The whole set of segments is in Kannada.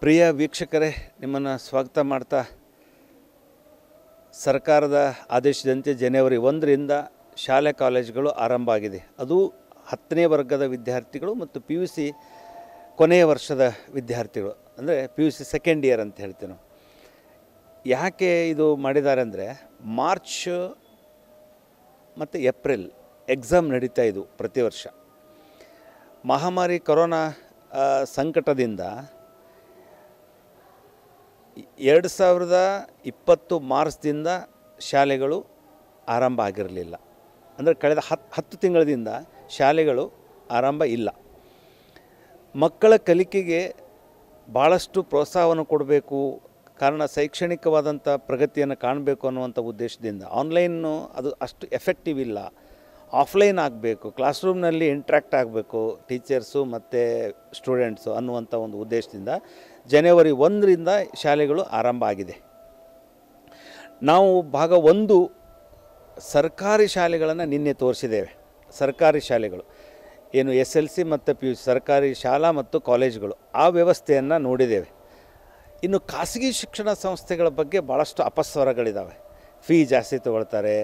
ಪ್ರಿಯ ವೀಕ್ಷಕರೇ, ನಿಮ್ಮನ್ನು ಸ್ವಾಗತ ಮಾಡ್ತಾ ಸರ್ಕಾರದ ಆದೇಶದಂತೆ ಜನವರಿ 1ರಿಂದ ಶಾಲೆ ಕಾಲೇಜುಗಳು ಆರಂಭ ಆಗಿದೆ. ಅದು 10ನೇ ವರ್ಗದ ವಿದ್ಯಾರ್ಥಿಗಳು ಮತ್ತು PUC ಕೊನೆಯ ವರ್ಷದ ವಿದ್ಯಾರ್ಥಿಗಳು, ಅಂದರೆ PUC ಸೆಕೆಂಡ್ ಇಯರ್ ಅಂತ ಹೇಳ್ತೀವಿ ನಾವು. ಯಾಕೆ ಇದು ಮಾಡಿದ್ದಾರೆ ಅಂದರೆ, ಮಾರ್ಚ್ ಮತ್ತು ಏಪ್ರಿಲ್ ಎಕ್ಸಾಮ್ ನಡೀತಾ ಇದ್ವು ಪ್ರತಿ ವರ್ಷ. ಮಹಾಮಾರಿ ಕೊರೋನಾ ಸಂಕಟದಿಂದ 2020 ಮಾರ್ಚ್ದಿಂದ ಶಾಲೆಗಳು ಆರಂಭ ಆಗಿರಲಿಲ್ಲ. ಅಂದರೆ ಕಳೆದ 10 ತಿಂಗಳಿಂದ ಶಾಲೆಗಳು ಆರಂಭ ಇಲ್ಲ. ಮಕ್ಕಳ ಕಲಿಕೆಗೆ ಭಾಳಷ್ಟು ಪ್ರೋತ್ಸಾಹವನ್ನು ಕೊಡಬೇಕು, ಕಾರಣ ಶೈಕ್ಷಣಿಕವಾದಂಥ ಪ್ರಗತಿಯನ್ನು ಕಾಣಬೇಕು ಅನ್ನುವಂಥ ಉದ್ದೇಶದಿಂದ ಆನ್ಲೈನು ಅದು ಅಷ್ಟು ಎಫೆಕ್ಟಿವ್ ಇಲ್ಲ, ಆಫ್ಲೈನ್ ಆಗಬೇಕು, ಕ್ಲಾಸ್ ರೂಮ್ನಲ್ಲಿ ಇಂಟ್ರ್ಯಾಕ್ಟ್ ಆಗಬೇಕು ಟೀಚರ್ಸು ಮತ್ತು ಸ್ಟೂಡೆಂಟ್ಸು ಅನ್ನುವಂಥ ಒಂದು ಉದ್ದೇಶದಿಂದ ಜನವರಿ 1ರಿಂದ ಶಾಲೆಗಳು ಆರಂಭ ಆಗಿದೆ. ನಾವು ಭಾಗ 1 ಸರ್ಕಾರಿ ಶಾಲೆಗಳನ್ನು ನಿನ್ನೆ ತೋರಿಸಿದ್ದೇವೆ. ಸರ್ಕಾರಿ ಶಾಲೆಗಳು ಏನು SLC ಮತ್ತು PUC ಸರ್ಕಾರಿ ಶಾಲಾ ಮತ್ತು ಕಾಲೇಜುಗಳು, ಆ ವ್ಯವಸ್ಥೆಯನ್ನು ನೋಡಿದ್ದೇವೆ. ಇನ್ನು ಖಾಸಗಿ ಶಿಕ್ಷಣ ಸಂಸ್ಥೆಗಳ ಬಗ್ಗೆ ಭಾಳಷ್ಟು ಅಪಸ್ವರಗಳಿದ್ದಾವೆ. ಫೀ ಜಾಸ್ತಿ ತೊಗೊಳ್ತಾರೆ,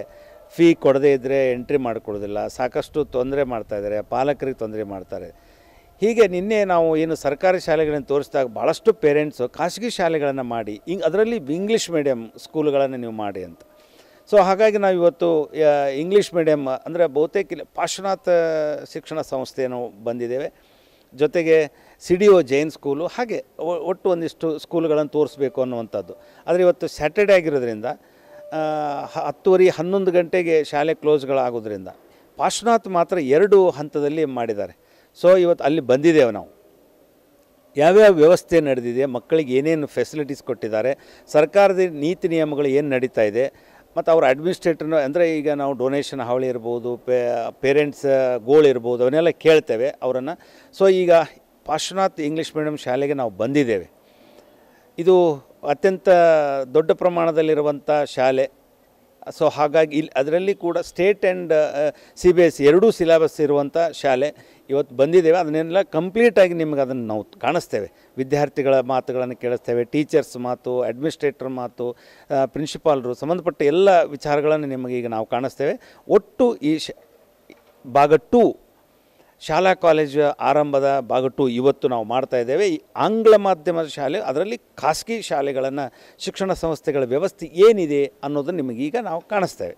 ಫೀ ಕೊಡದೇ ಇದ್ದರೆ ಎಂಟ್ರಿ ಮಾಡಿಕೊಡೋದಿಲ್ಲ, ಸಾಕಷ್ಟು ತೊಂದರೆ ಮಾಡ್ತಾಯಿದ್ದಾರೆ, ಪಾಲಕರಿಗೆ ತೊಂದರೆ ಮಾಡ್ತಾರೆ. ಹೀಗೆ ನಿನ್ನೆ ನಾವು ಏನು ಸರ್ಕಾರಿ ಶಾಲೆಗಳನ್ನು ತೋರಿಸಿದಾಗ ಭಾಳಷ್ಟು ಪೇರೆಂಟ್ಸು ಖಾಸಗಿ ಶಾಲೆಗಳನ್ನು ಮಾಡಿ ಅದರಲ್ಲಿ ಇಂಗ್ಲೀಷ್ ಮೀಡಿಯಮ್ ಸ್ಕೂಲ್ಗಳನ್ನು ನೀವು ಮಾಡಿ ಅಂತ. ಸೊ ಹಾಗಾಗಿ ನಾವು ಇವತ್ತು ಇಂಗ್ಲೀಷ್ ಮೀಡಿಯಮ್ ಅಂದರೆ ಬಹುತೇಕ ಇಲ್ಲಿ ಪಾಶ್ಚಿಮಾತ್ಯ ಶಿಕ್ಷಣ ಸಂಸ್ಥೆಯನ್ನು ಬಂದಿದ್ದೇವೆ. ಜೊತೆಗೆ CDO ಜೈನ್ ಸ್ಕೂಲು, ಹಾಗೆ ಒಟ್ಟು ಒಂದಿಷ್ಟು ಸ್ಕೂಲ್ಗಳನ್ನು ತೋರಿಸ್ಬೇಕು ಅನ್ನುವಂಥದ್ದು. ಆದರೆ ಇವತ್ತು ಸ್ಯಾಟರ್ಡೇ ಆಗಿರೋದ್ರಿಂದ 10:30 11 ಗಂಟೆಗೆ ಶಾಲೆ ಕ್ಲೋಸ್ಗಳಾಗೋದ್ರಿಂದ ಪಾಶ್ಚಿಮಾತ್ಯ ಮಾತ್ರ 2 ಹಂತದಲ್ಲಿ ಮಾಡಿದ್ದಾರೆ. ಸೊ ಇವತ್ತು ಅಲ್ಲಿ ಬಂದಿದ್ದೇವೆ ನಾವು. ಯಾವ್ಯಾವ ವ್ಯವಸ್ಥೆ ನಡೆದಿದೆ, ಮಕ್ಕಳಿಗೆ ಏನೇನು ಫೆಸಿಲಿಟೀಸ್ ಕೊಟ್ಟಿದ್ದಾರೆ, ಸರ್ಕಾರದ ನೀತಿ ನಿಯಮಗಳು ಏನು ನಡೀತಾ ಇದೆ, ಮತ್ತು ಅವ್ರ ಅಡ್ಮಿನಿಸ್ಟ್ರೇಟರ್ನ ಅಂದರೆ ಈಗ ನಾವು ಡೊನೇಷನ್ ಹಾವಳಿ ಇರ್ಬೋದು, ಪೇರೆಂಟ್ಸ್ ಗೋಲ್ ಇರ್ಬೋದು, ಅವನ್ನೆಲ್ಲ ಕೇಳ್ತೇವೆ ಅವರನ್ನು. ಸೊ ಈಗ ಪಾಶ್ಚಿಮಾತ್ಯ ಇಂಗ್ಲೀಷ್ ಮೀಡಿಯಮ್ ಶಾಲೆಗೆ ನಾವು ಬಂದಿದ್ದೇವೆ. ಇದು ಅತ್ಯಂತ ದೊಡ್ಡ ಪ್ರಮಾಣದಲ್ಲಿರುವಂಥ ಶಾಲೆ. ಸೊ ಹಾಗಾಗಿ ಇಲ್ಲಿ ಅದರಲ್ಲಿ ಕೂಡ ಸ್ಟೇಟ್ ಆ್ಯಂಡ್ CBSE ಎರಡೂ ಸಿಲೆಬಸ್ ಇರುವಂಥ ಶಾಲೆ ಇವತ್ತು ಬಂದಿದ್ದೇವೆ. ಅದನ್ನೆಲ್ಲ ಕಂಪ್ಲೀಟಾಗಿ ನಿಮಗೆ ಅದನ್ನು ನಾವು ಕಾಣಿಸ್ತೇವೆ. ವಿದ್ಯಾರ್ಥಿಗಳ ಮಾತುಗಳನ್ನು ಕೇಳಿಸ್ತೇವೆ, ಟೀಚರ್ಸ್ ಮಾತು, ಅಡ್ಮಿನಿಸ್ಟ್ರೇಟರ್ ಮಾತು, ಪ್ರಿನ್ಸಿಪಾಲ್ರು, ಸಂಬಂಧಪಟ್ಟ ಎಲ್ಲ ವಿಚಾರಗಳನ್ನು ನಿಮಗೆ ಈಗ ನಾವು ಕಾಣಿಸ್ತೇವೆ. ಒಟ್ಟು ಈ ಭಾಗ 2 ಶಾಲಾ ಕಾಲೇಜು ಆರಂಭದ ಭಾಗ 2 ಇವತ್ತು ನಾವು ಮಾಡ್ತಾಯಿದ್ದೇವೆ. ಈ ಆಂಗ್ಲ ಮಾಧ್ಯಮದ ಶಾಲೆ, ಅದರಲ್ಲಿ ಖಾಸಗಿ ಶಾಲೆಗಳನ್ನು, ಶಿಕ್ಷಣ ಸಂಸ್ಥೆಗಳ ವ್ಯವಸ್ಥೆ ಏನಿದೆ ಅನ್ನೋದನ್ನು ನಿಮಗೀಗ ನಾವು ಕಾಣಿಸ್ತೇವೆ.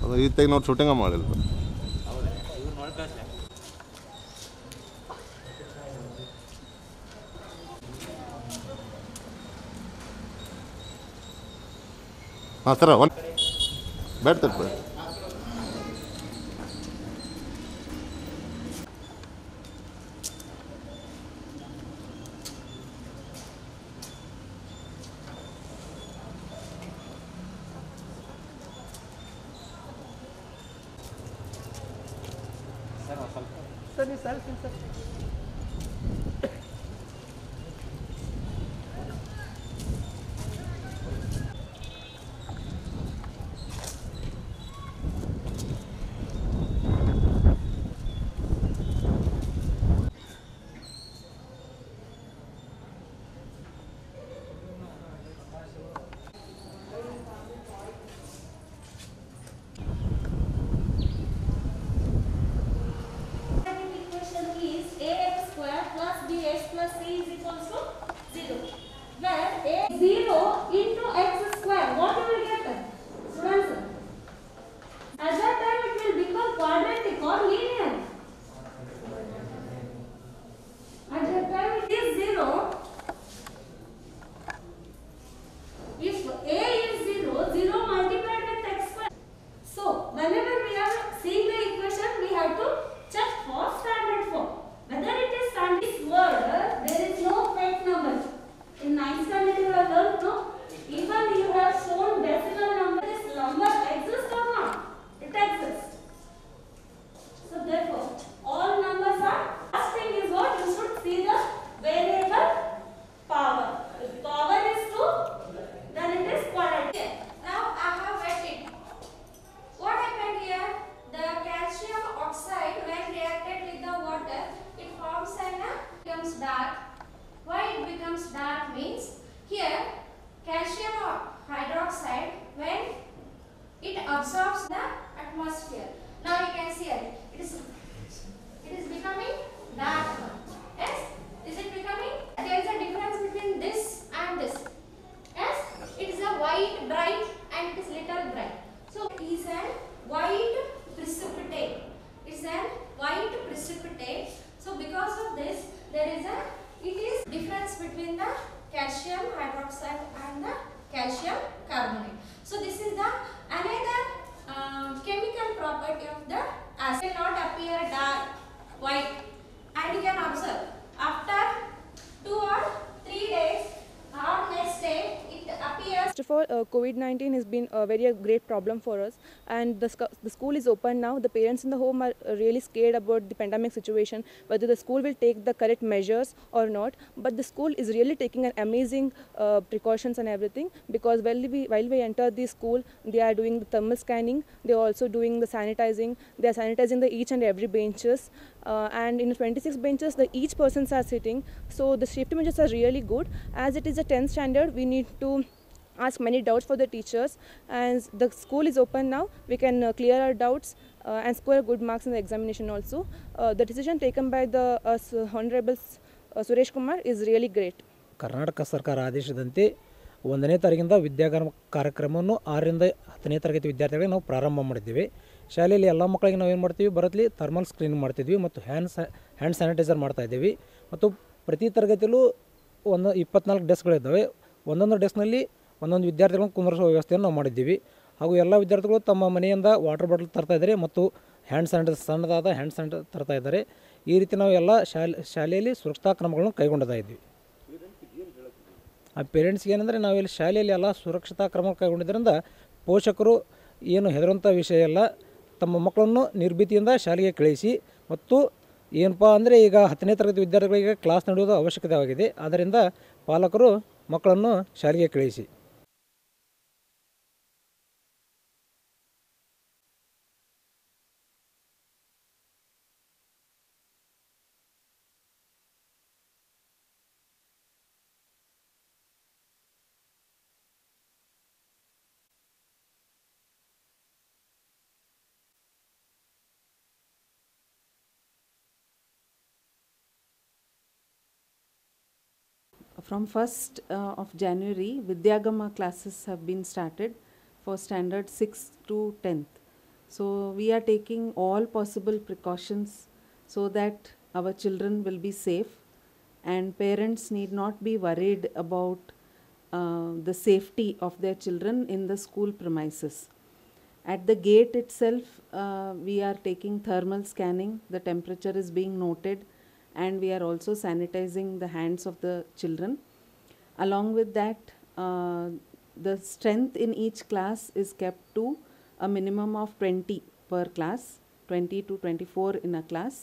ಅದು ಈಗ ನಾವು ಶೂಟಿಂಗ ಮಾಡಿಲ್ಲ. ಹಾಂ ಸರ, ಒಂದು ಬೇಡ ತಪ್ಪು. सर नहीं sir sir AX scary. It is becoming dark one. Yes? Is it becoming? There is a difference between this and this. Yes? It is a white bright and it is little bright. So it is a white precipitate. It is a white precipitate. So because of this, it is difference between the calcium hydroxide and the calcium carbonate. So this is the another chemical property of the acid. It will not appear dark white, and you can observe after 2 or 3 days or next day it appears. First of all, COVID-19 has been a very great problem for us, and the school is open now. The parents in the home are really scared about the pandemic situation, whether the school will take the correct measures or not. But the school is really taking an amazing precautions and everything, because while we enter the school, they are doing the thermal scanning. They are also doing the sanitizing. They are sanitizing the each and every benches, and in 26 benches, each persons are sitting. So the safety measures are really good. As it is a 10th standard, we need to ask many doubts for the teachers, and the school is open now. We can clear our doubts and score good marks in the examination also. The decision taken by the Honorable Suresh Kumar is really great. Karnataka ಸರ್ಕಾರ ಆದೇಶದಂತೆ 1ನೇ ತಾರೀಕಿಂದ ವಿದ್ಯಾಗಮ ಕಾರ್ಯಕ್ರಮವನ್ನು 6ರಿಂದ 10ನೇ ತರಗತಿ ವಿದ್ಯಾರ್ಥಿಗಳಿಗೆ ನಾವು ಪ್ರಾರಂಭ ಮಾಡಿದ್ದೀವಿ. ಶಾಲೆಯಲ್ಲಿ ಎಲ್ಲ ಮಕ್ಕಳಿಗೆ ನಾವು ಏನು ಮಾಡ್ತೀವಿ, ಬರತ್ಲಿ ಥರ್ಮಲ್ ಸ್ಕ್ರೀನಿಂಗ್ ಮಾಡ್ತಿದ್ವಿ ಮತ್ತು ಹ್ಯಾಂಡ್ ಸ್ಯಾನಿಟೈಸರ್ ಮಾಡ್ತಾಯಿದ್ದೀವಿ. ಮತ್ತು ಪ್ರತಿ ತರಗತಿಯಲ್ಲೂ 24 ಡೆಸ್ಕ್ಗಳಿದ್ದಾವೆ. ಒಂದೊಂದು ಡೆಸ್ಕ್ನಲ್ಲಿ ಒಂದೊಂದು ವಿದ್ಯಾರ್ಥಿಗಳನ್ನು ಕುಂದರಿಸುವ ವ್ಯವಸ್ಥೆಯನ್ನು ನಾವು ಮಾಡಿದ್ದೀವಿ. ಹಾಗೂ ಎಲ್ಲ ವಿದ್ಯಾರ್ಥಿಗಳು ತಮ್ಮ ಮನೆಯಿಂದ ವಾಟರ್ ಬಾಟಲ್ ತರ್ತಾ ಇದ್ದಾರೆ ಮತ್ತು ಹ್ಯಾಂಡ್ ಸ್ಯಾನಿಟೈಸರ್, ಸಣ್ಣದಾದ ಹ್ಯಾಂಡ್ ಸ್ಯಾನಿಟೈಸರ್ ತರ್ತಾ ಇದ್ದಾರೆ. ಈ ರೀತಿ ನಾವು ಎಲ್ಲ ಶಾಲೆಯಲ್ಲಿ ಸುರಕ್ಷತಾ ಕ್ರಮಗಳನ್ನು ಕೈಗೊಂಡಿದ್ದ ಇದ್ವಿ. ಆ ಪೇರೆಂಟ್ಸ್ಗೆ ಏನಂದರೆ, ನಾವಿಲ್ಲಿ ಶಾಲೆಯಲ್ಲಿ ಎಲ್ಲ ಸುರಕ್ಷತಾ ಕ್ರಮ ಕೈಗೊಂಡಿದ್ದರಿಂದ ಪೋಷಕರು ಏನು ಹೆದರುವಂಥ ವಿಷಯ ಇಲ್ಲ, ತಮ್ಮ ಮಕ್ಕಳನ್ನು ನಿರ್ಭೀತಿಯಿಂದ ಶಾಲೆಗೆ ಕಳಿಸಿ, ಮತ್ತು ಏನಪ್ಪ ಅಂದರೆ ಈಗ 10ನೇ ತರಗತಿ ವಿದ್ಯಾರ್ಥಿಗಳಿಗೆ ಕ್ಲಾಸ್ ನಡೆಯೋದು ಅವಶ್ಯಕತೆಯಾಗಿದೆ. ಆದ್ದರಿಂದ ಪಾಲಕರು ಮಕ್ಕಳನ್ನು ಶಾಲೆಗೆ ಕಳಿಸಿ. From 1st of January, Vidyagama classes have been started for standard 6th to 10th. So we are taking all possible precautions so that our children will be safe, and parents need not be worried about the safety of their children in the school premises. At the gate itself, we are taking thermal scanning. The temperature is being noted, and we are also sanitizing the hands of the children. Along with that, the strength in each class is kept to a minimum of 20 per class, 20 to 24 in a class,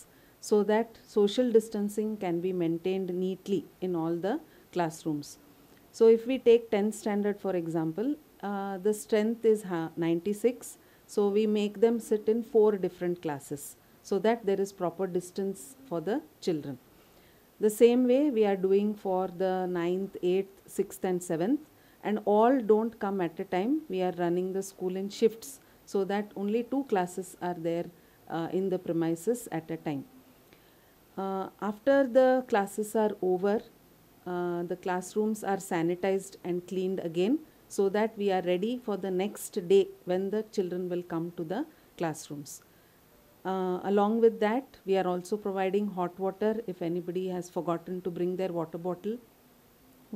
so that social distancing can be maintained neatly in all the classrooms. So if we take 10th standard, for example, the strength is 96, so we make them sit in 4 different classes, so that there is proper distance for the children. The same way we are doing for the 9th, 8th, 6th and 7th, and all don't come at a time. We are running the school in shifts, so that only 2 classes are there in the premises at a time. After the classes are over, the classrooms are sanitized and cleaned again, so that we are ready for the next day when the children will come to the classrooms. Along with that, we are also providing hot water if anybody has forgotten to bring their water bottle.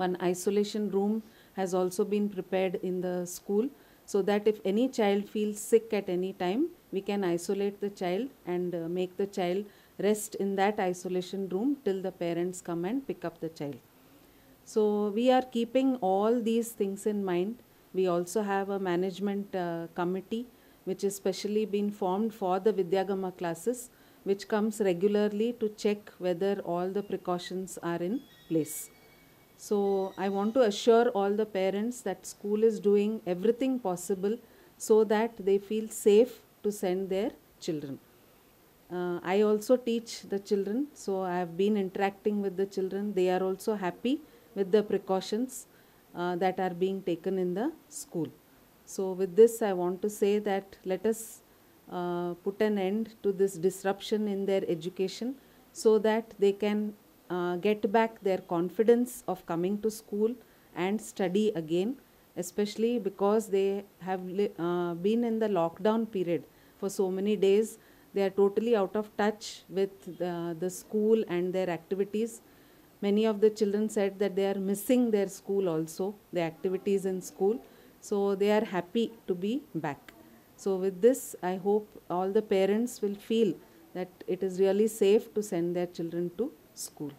One isolation room has also been prepared in the school, so that if any child feels sick at any time, we can isolate the child and make the child rest in that isolation room till the parents come and pick up the child. So we are keeping all these things in mind. We also have a management committee which is specially been formed for the Vidyagama classes, which comes regularly to check whether all the precautions are in place. So I want to assure all the parents that school is doing everything possible so that they feel safe to send their children. I also teach the children, so I have been interacting with the children. They are also happy with the precautions that are being taken in the school. So with this, I want to say that let us put an end to this disruption in their education so that they can get back their confidence of coming to school and study again, especially because they have been in the lockdown period for so many days. They are totally out of touch with the school and their activities. Many of the children said that they are missing their school also, the activities in school. So they are happy to be back. So with this, I hope all the parents will feel that it is really safe to send their children to school.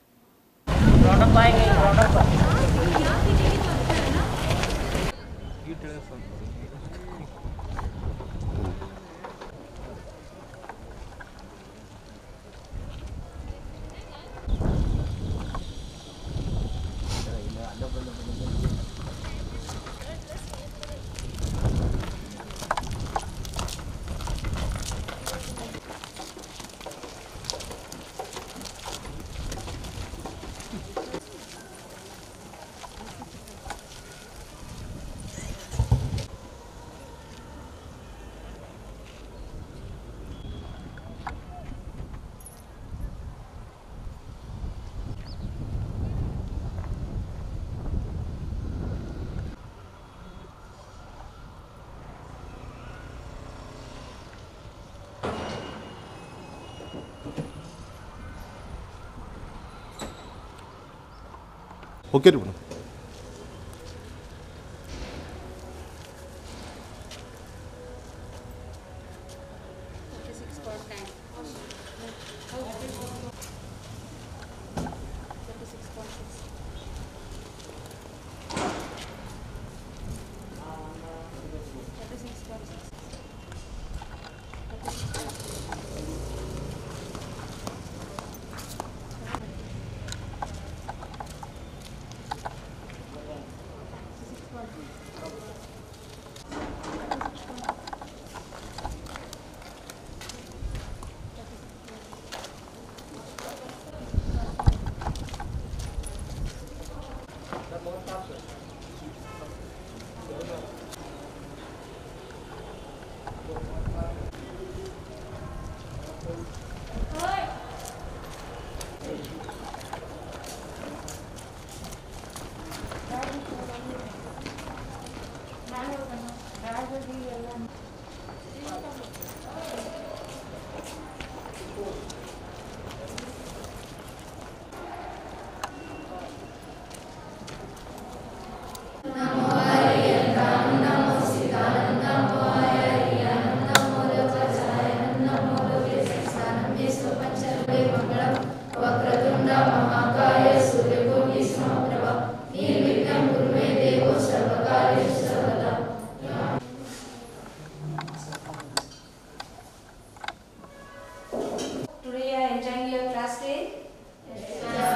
Okay ರೀ madam. Today you are enjoying your class day? Yes.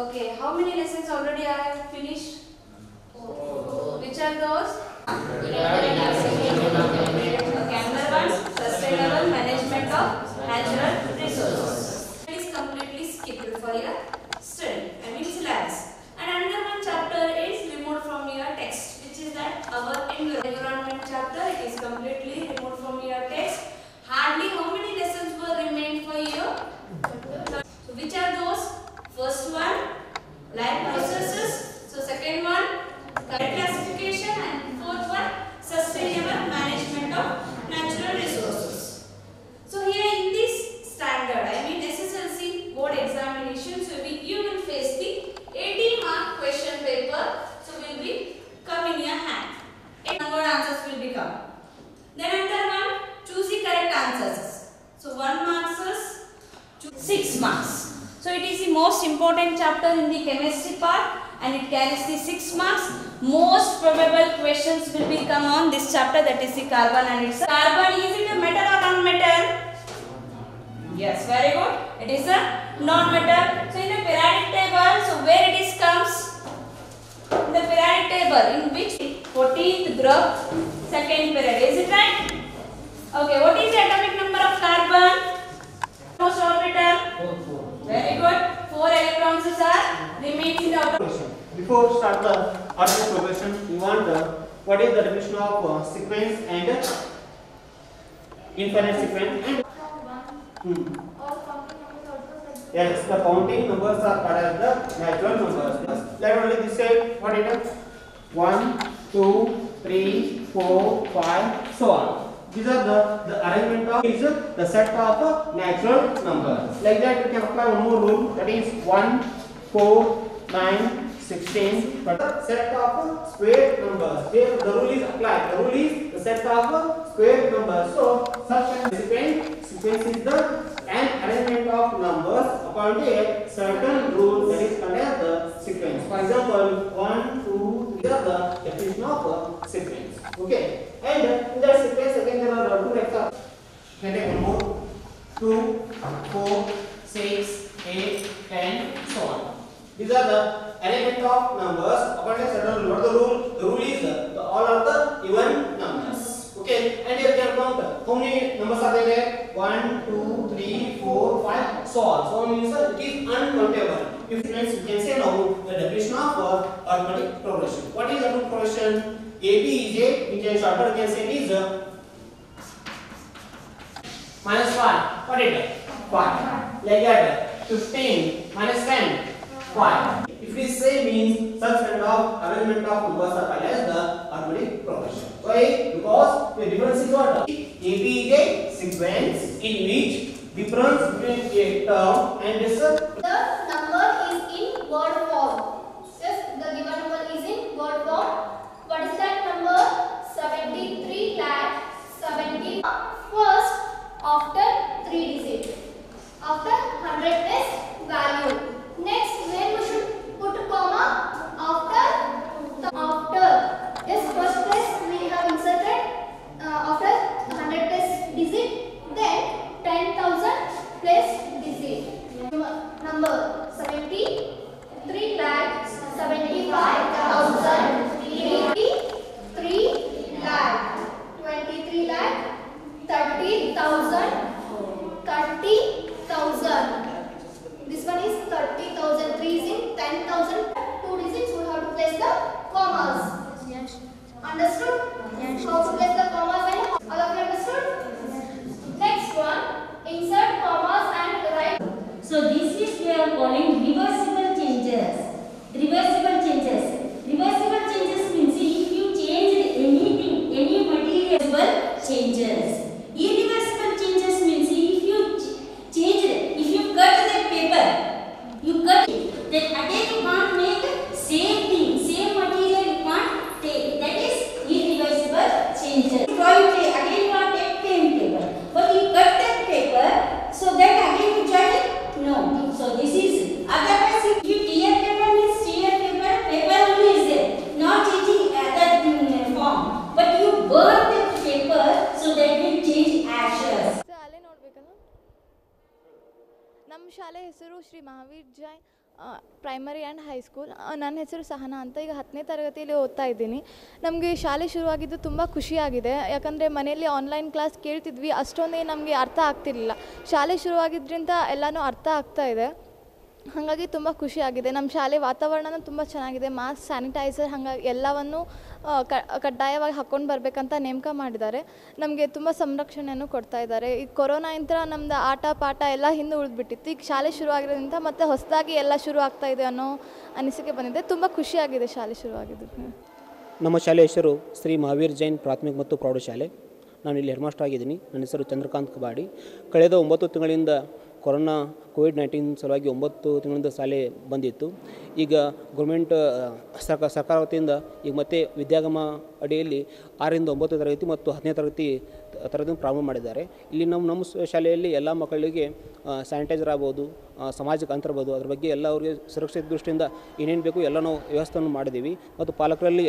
Okay, how many lessons already I have finished? Which are those? Okay, another one, sustainable management of natural resources. It is completely skipped for your study, I mean syllabus. And another one chapter is removed from your text, which is that our environment chapter. It is completely removed from your text. Hardly how many lessons were remained for you? So which are those? First one, life processes. So second one, current classification, and fourth one, sustainable management of natural resources. So here in this standard, I mean SSLC board examination, so you will face the 80-mark question paper. So will be come in your hand. 8 word answers will become. Then another one, choose the correct answers. So 1 marks is 6 marks. So it is the most important chapter in the chemistry part, and it carries the 6 marks. Most probable questions will be come on this chapter, that is the carbon and its. Carbon, is it a metal or non-metal? Yes, very good. It is a non-metal. So in the periodic table, so where it is comes? In the periodic table, in which 14th group, second period. Is it right? Okay, what is the atomic number of carbon? Most orbital? Very good. 4 electrons are remains in the outer. Before start the order progression, we want what is the definition of sequence and infinite sequence and All counting numbers also said. yes, the counting numbers are called as the natural numbers. Let only this side, what it is? 1, 2, 3, 4, 5, so on. These are the arrangement of is the set of natural numbers. Like that, we can apply one more rule, that is 1, 4, 9, 16. But the set of square numbers. Here the rule is applied. The rule is the set of square numbers. So such a sequence is the an arrangement of numbers according to a certain rule that is called as the sequence. For example, 1, 2, 3 are the definition of sequence. Okay. And in that sequence again there are two examples. Can take one more. 2, 4, 6, 8, 10, so on. These are the arrangement of numbers according to certain rule. What the rule? The rule is all are the even numbers. Okay. And here we can count how many numbers are there? 1, 2, 3, 4, 5, so on. So on means it is uncountable. If friends, you can say now the definition of arithmetic progression. What is arithmetic progression? AB is a, which is shorter, we can say is minus 5. What is it? 5. Like that. 15 minus 10. 5. If we say means such kind of arrangement of numbers are called as the arithmetic progression. Why? Because the difference is what? AB is a sequence in which difference between a term and this. The number is in word form. Yes, the given number is in word form. What is that number? 73 lakh 70. First, after 3 digits. After 100 place value. Next, when we should put comma after. Yes, first place we have inserted after 100 place digit. Then 10,000 place digit. Number 73 lakh 75,000. 23 lakh 23 lakh 30,000 30,000. This one is 30,000. 3 is in 10,000. 2 digits we have to place the commas. Yes. Understood? Yes. How to place the commas and all of you understood? Next one, insert commas and write. So this is we are calling reversible changes. Reversible changes. Reversible changes means if you change anything, any material, changes. Irreversible changes means if you change, if you cut that paper, you cut it, then again you can't make same thing, same material you can't take. That is irreversible changes. Drawing again you can't take same paper, but you cut that paper, so that again you try it. No. So this is otherwise if you tear paper means tear paper, paper only is there, not changing other form, but you burn that paper so that will change ashes. ಶಾಲೆ ನೋಡ್ಬೇಕಲ್ಲ. ನಮ್ಮ ಶಾಲೆ ಹೆಸರು Shri Mahavir Jain primary and high school. ನನ್ನ ಹೆಸರು ಸಹನಾ ಅಂತ. ಈಗ 10ನೇ ತರಗತಿಯಲ್ಲಿ ಓದ್ತಾ ಇದ್ದೀನಿ. ನಮಗೆ ಶಾಲೆ ಶುರುವಾಗಿದ್ದು ತುಂಬ ಖುಷಿಯಾಗಿದೆ. ಯಾಕಂದರೆ ಮನೆಯಲ್ಲಿ ಆನ್ಲೈನ್ ಕ್ಲಾಸ್ ಕೇಳ್ತಿದ್ವಿ, ಅಷ್ಟೊಂದೇ ನಮಗೆ ಅರ್ಥ ಆಗ್ತಿರ್ಲಿಲ್ಲ. ಶಾಲೆ ಶುರುವಾಗಿದ್ದರಿಂದ ಎಲ್ಲನೂ ಅರ್ಥ ಆಗ್ತಾ ಇದೆ. ಹಾಗಾಗಿ ತುಂಬ ಖುಷಿಯಾಗಿದೆ. ನಮ್ಮ ಶಾಲೆ ವಾತಾವರಣನೂ ತುಂಬ ಚೆನ್ನಾಗಿದೆ. ಮಾಸ್ಕ್, ಸ್ಯಾನಿಟೈಸರ್ ಹಾಗಾಗಿ ಎಲ್ಲವನ್ನು ಕಡ್ಡಾಯವಾಗಿ ಹಾಕ್ಕೊಂಡು ಬರಬೇಕಂತ ನೇಮಕ ಮಾಡಿದ್ದಾರೆ. ನಮಗೆ ತುಂಬ ಸಂರಕ್ಷಣೆಯನ್ನು ಕೊಡ್ತಾ ಇದ್ದಾರೆ. ಈ ಕೊರೋನಾ ನಂತರ ನಮ್ಮದು ಆಟ ಪಾಠ ಎಲ್ಲ ಹಿಂದೆ ಉಳಿದ್ಬಿಟ್ಟಿತ್ತು. ಈಗ ಶಾಲೆ ಶುರುವಾಗಿರೋದ್ರಿಂದ ಮತ್ತೆ ಹೊಸದಾಗಿ ಎಲ್ಲ ಶುರು ಆಗ್ತಾ ಇದೆ ಅನ್ನೋ ಅನಿಸಿಕೆ ಬಂದಿದೆ. ತುಂಬ ಖುಷಿಯಾಗಿದೆ ಶಾಲೆ ಶುರುವಾಗಿದ್ದು. ನಮ್ಮ ಶಾಲೆ ಹೆಸರು ಶ್ರೀ ಮಹಾವೀರ್ ಜೈನ್ ಪ್ರಾಥಮಿಕ ಮತ್ತು ಪ್ರೌಢಶಾಲೆ. ನಾನು ಇಲ್ಲಿ ಹೆಡ್ ಮಾಸ್ಟರ್ ಆಗಿದ್ದೀನಿ. ನನ್ನ ಹೆಸರು ಚಂದ್ರಕಾಂತ್ ಕಬಾಡಿ. ಕಳೆದ 9 ತಿಂಗಳಿಂದ ಕೊರೋನಾ ಕೋವಿಡ್-19 ಸಲುವಾಗಿ 9 ತಿಂಗಳಿಂದ ಶಾಲೆ ಬಂದಿತ್ತು. ಈಗ ಗೌರ್ಮೆಂಟ್ ಸರ್ಕಾರ ವತಿಯಿಂದ ಈಗ ಮತ್ತೆ ವಿದ್ಯಾಗಮ ಅಡಿಯಲ್ಲಿ 6ರಿಂದ 9 ತರಗತಿ ಮತ್ತು 10ನೇ ತರಗತಿ ಪ್ರಾರಂಭ ಮಾಡಿದ್ದಾರೆ. ಇಲ್ಲಿ ನಮ್ಮ ಶಾಲೆಯಲ್ಲಿ ಎಲ್ಲ ಮಕ್ಕಳಿಗೆ ಸ್ಯಾನಿಟೈಸರ್ ಆಗ್ಬೋದು, ಸಾಮಾಜಿಕ ಅಂತರ ಆಗ್ಬೋದು, ಅದ್ರ ಬಗ್ಗೆ ಎಲ್ಲ ಅವರಿಗೆ ಸುರಕ್ಷತೆ ದೃಷ್ಟಿಯಿಂದ ಏನೇನು ಬೇಕು ಎಲ್ಲ ನಾವು ವ್ಯವಸ್ಥೆಯನ್ನು ಮಾಡಿದ್ದೀವಿ. ಮತ್ತು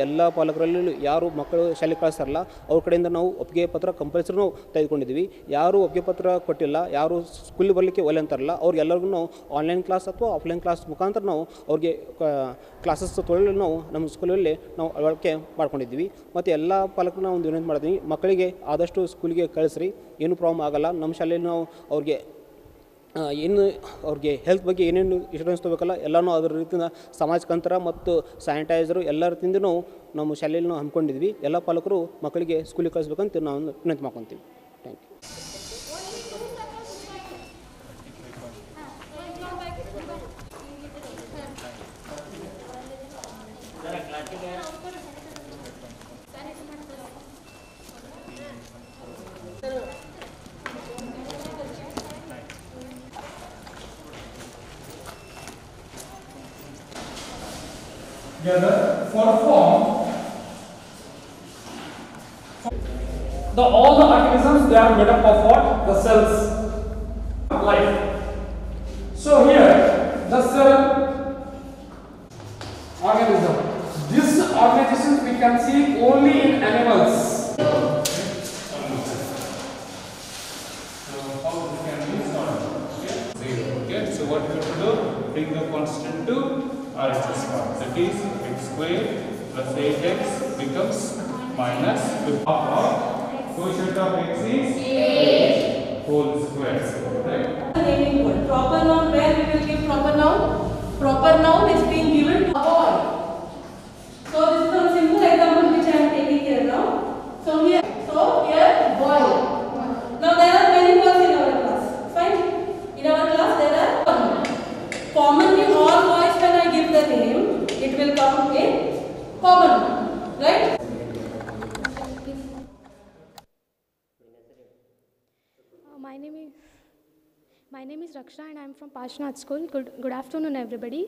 ಎಲ್ಲ ಪಾಲಕರಲ್ಲಿ ಯಾರು ಮಕ್ಕಳು ಶಾಲೆ ಕಳಿಸ್ತಾರಲ್ಲ ಅವ್ರ ಕಡೆಯಿಂದ ನಾವು ಒಪ್ಪಿಗೆ ಪತ್ರ ಕಂಪಲ್ಸರಿ ನಾವು ತೆಗೆದುಕೊಂಡಿದ್ದೀವಿ. ಯಾರು ಒಪ್ಪಿಗೆ ಪತ್ರ ಕೊಟ್ಟಿಲ್ಲ, ಯಾರು ಸ್ಕೂಲಿಗೆ ಬರಲಿಕ್ಕೆ ಒಲೆ ಅಂತಾರಲ್ಲ ಅವ್ರಿಗೆಲ್ಲರಿಗೂ ನಾವು ಆನ್ಲೈನ್ ಕ್ಲಾಸ್ ಅಥವಾ ಆಫ್ಲೈನ್ ಕ್ಲಾಸ್ ಮುಖಾಂತರ ನಾವು ಅವ್ರಿಗೆ ಕ್ಲಾಸಸ್ ತೊಗೊಳ್ಳಲು ನಾವು ನಮ್ಮ ಸ್ಕೂಲಲ್ಲಿ ನಾವು ಅಳವಡಿಕೆ ಮಾಡ್ಕೊಂಡಿದ್ದೀವಿ. ಮತ್ತು ಎಲ್ಲ ಪಾಲಕರನ್ನ ಒಂದು ವಿನಂತಿ ಮಾಡ್ತೀವಿ, ಮಕ್ಕಳಿಗೆ ಆದಷ್ಟು ಸ್ಕೂಲಿಗೆ ಕಳಿಸ್ರಿ, ಏನೂ ಪ್ರಾಬ್ಲಮ್ ಆಗೋಲ್ಲ. ನಮ್ಮ ಶಾಲೆಯಲ್ಲಿ ನಾವು ಅವ್ರಿಗೆ ಅವ್ರಿಗೆ ಹೆಲ್ತ್ ಬಗ್ಗೆ ಏನೇನು ಇನ್ಶೂರೆನ್ಸ್ ತೊಗೋಬೇಕಲ್ಲ ಎಲ್ಲನೂ ಅದರ ರೀತಿಯಿಂದ ಸಾಮಾಜಿಕ ಅಂತರ ಮತ್ತು ಸ್ಯಾನಿಟೈಸರು ಎಲ್ಲ ರೀತಿಯಿಂದ ನಾವು ನಮ್ಮ ಶಾಲೆಯಲ್ಲಿ ನಾವು ಹಮ್ಮಿಕೊಂಡಿದ್ವಿ. ಎಲ್ಲ ಪಾಲಕರು ಮಕ್ಕಳಿಗೆ ಸ್ಕೂಲಿಗೆ ಕಳಿಸ್ಬೇಕಂತ ನಾವು ವಿನಂತಿ ಮಾಡ್ಕೊತೀವಿ. Thank you. together form all the organisms, they are made up of what? The cells. Life. So here the cell organism. These organizations we can see only in animals. So what we have to do? Bring the constant to RHS form. That is x square plus 8x becomes minus 50. Quotient of x is 8 whole square. Right? Naming word. Proper noun, where we will give proper noun? Proper noun is being given to a boy. So this is a simple example which I am taking here now. So here boy. Now there are many boys in our class. Fine. In our class there are commonly all boys, when I give the name, it will come in common, right? My name is Rakshna and I am from Pashnath School. Good afternoon, everybody.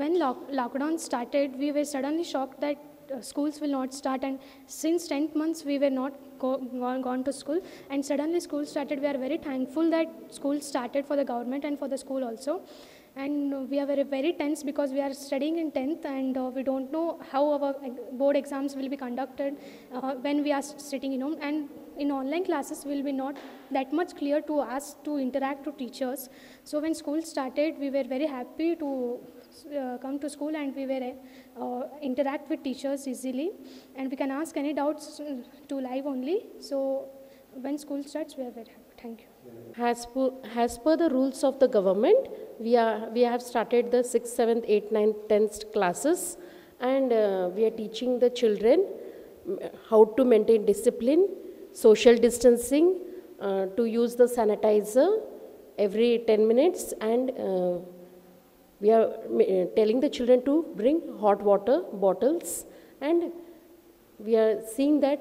When lockdown started, we were suddenly shocked that schools will not start, and since 10th months we were not gone to school, and suddenly school started. We are very thankful that school started for the government and for the school also. And we are very tense because we are studying in 10th and we don't know how our board exams will be conducted when we are sitting in home. And in online classes will be not that much clear to us to interact to teachers. So when school started, we were very happy to come to school, and we were interact with teachers easily, and we can ask any doubts to live only. So when school starts, we are very happy. Thank you. As per the rules of the government, we have started the 6th, 7th, 8th, 9th, 10th classes, and we are teaching the children how to maintain discipline, social distancing, to use the sanitizer every 10 minutes, and we are telling the children to bring hot water bottles, and we are seeing that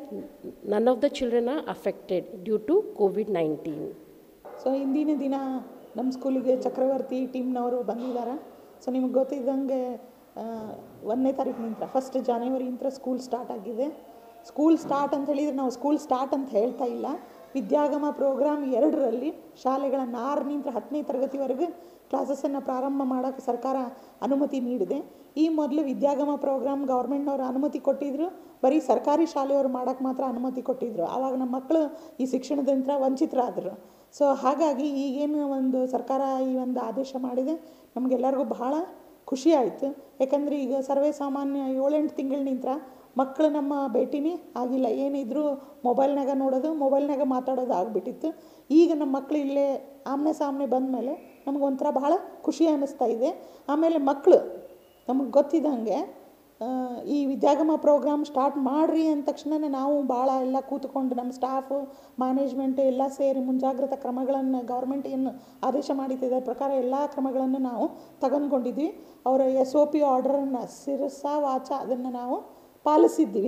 none of the children are affected due to COVID-19. So ಇಂದಿನ ದಿನ ನಮ್ಮ ಸ್ಕೂಲಿಗೆ ಚಕ್ರವರ್ತಿ ಟೀಮ್ನವರು ಬಂದಿದ್ದಾರೆ. ಸೊ ನಿಮಗೆ ಗೊತ್ತಿದ್ದಂಗೆ 1ನೇ ತಾರೀಕಿನಿಂದ 1 ಜನವರಿಯಿಂದ ಸ್ಕೂಲ್ ಸ್ಟಾರ್ಟ್ ಆಗಿದೆ. ಸ್ಕೂಲ್ ಸ್ಟಾರ್ಟ್ ಅಂತ ಹೇಳಿದರೆ ನಾವು ಸ್ಕೂಲ್ ಸ್ಟಾರ್ಟ್ ಅಂತ ಹೇಳ್ತಾ ಇಲ್ಲ. ವಿದ್ಯಾಗಮ ಪ್ರೋಗ್ರಾಮ್ 2ರಲ್ಲಿ ಶಾಲೆಗಳನ್ನು 6ರಿಂದ 10ನೇ ತರಗತಿವರೆಗೆ ಕ್ಲಾಸಸ್ಸನ್ನು ಪ್ರಾರಂಭ ಮಾಡೋಕ್ಕೆ ಸರ್ಕಾರ ಅನುಮತಿ ನೀಡಿದೆ. ಈ ಮೊದಲು ವಿದ್ಯಾಗಮ ಪ್ರೋಗ್ರಾಮ್ ಗೌರ್ಮೆಂಟ್ನವರು ಅನುಮತಿ ಕೊಟ್ಟಿದ್ದರು, ಬರೀ ಸರ್ಕಾರಿ ಶಾಲೆಯವರು ಮಾಡೋಕ್ಕೆ ಮಾತ್ರ ಅನುಮತಿ ಕೊಟ್ಟಿದ್ದರು. ಆವಾಗ ನಮ್ಮ ಮಕ್ಕಳು ಈ ಶಿಕ್ಷಣದಿಂದ ವಂಚಿತರಾದರು. ಸೊ ಹಾಗಾಗಿ ಈಗೇನು ಒಂದು ಸರ್ಕಾರ ಈ ಒಂದು ಆದೇಶ ಮಾಡಿದೆ, ನಮಗೆಲ್ಲರಿಗೂ ಬಹಳ ಖುಷಿ ಆಯಿತು. ಯಾಕಂದರೆ ಈಗ ಸರ್ವೇ ಸಾಮಾನ್ಯ 7-8 ತಿಂಗಳಿನಿಂದ ಮಕ್ಕಳು ನಮ್ಮ ಭೇಟಿನೇ ಆಗಿಲ್ಲ. ಏನಿದ್ರು ಮೊಬೈಲ್ನಾಗ ನೋಡೋದು, ಮೊಬೈಲ್ನಾಗ ಮಾತಾಡೋದು ಆಗಿಬಿಟ್ಟಿತ್ತು. ಈಗ ನಮ್ಮ ಮಕ್ಕಳು ಇಲ್ಲೇ ಆಮ್ನೆ ಸಾಮ್ನೆ ಬಂದ ಮೇಲೆ ನಮಗೊಂಥರ ಬಹಳ ಖುಷಿ ಅನ್ನಿಸ್ತಾ ಇದೆ. ಆಮೇಲೆ ಮಕ್ಕಳು ನಮಗೆ ಗೊತ್ತಿದ್ದಂಗೆ ಈ ವಿದ್ಯಾಗಮ ಪ್ರೋಗ್ರಾಮ್ ಸ್ಟಾರ್ಟ್ ಮಾಡಿರಿ ಅಂದ ತಕ್ಷಣ ನಾವು ಭಾಳ ಎಲ್ಲ ಕೂತ್ಕೊಂಡು ನಮ್ಮ ಸ್ಟಾಫು ಮ್ಯಾನೇಜ್ಮೆಂಟ್ ಎಲ್ಲ ಸೇರಿ ಮುಂಜಾಗ್ರತಾ ಕ್ರಮಗಳನ್ನು ಗೌರ್ಮೆಂಟ್ ಏನು ಆದೇಶ ಮಾಡಿದ್ದ ಪ್ರಕಾರ ಎಲ್ಲ ಕ್ರಮಗಳನ್ನು ನಾವು ತಗೊಂಡ್ಕೊಂಡಿದ್ವಿ. ಅವರ SOP ಆರ್ಡರನ್ನು ಶಿರಸ ವಾಚ ಅದನ್ನು ನಾವು ಪಾಲಿಸಿದ್ವಿ.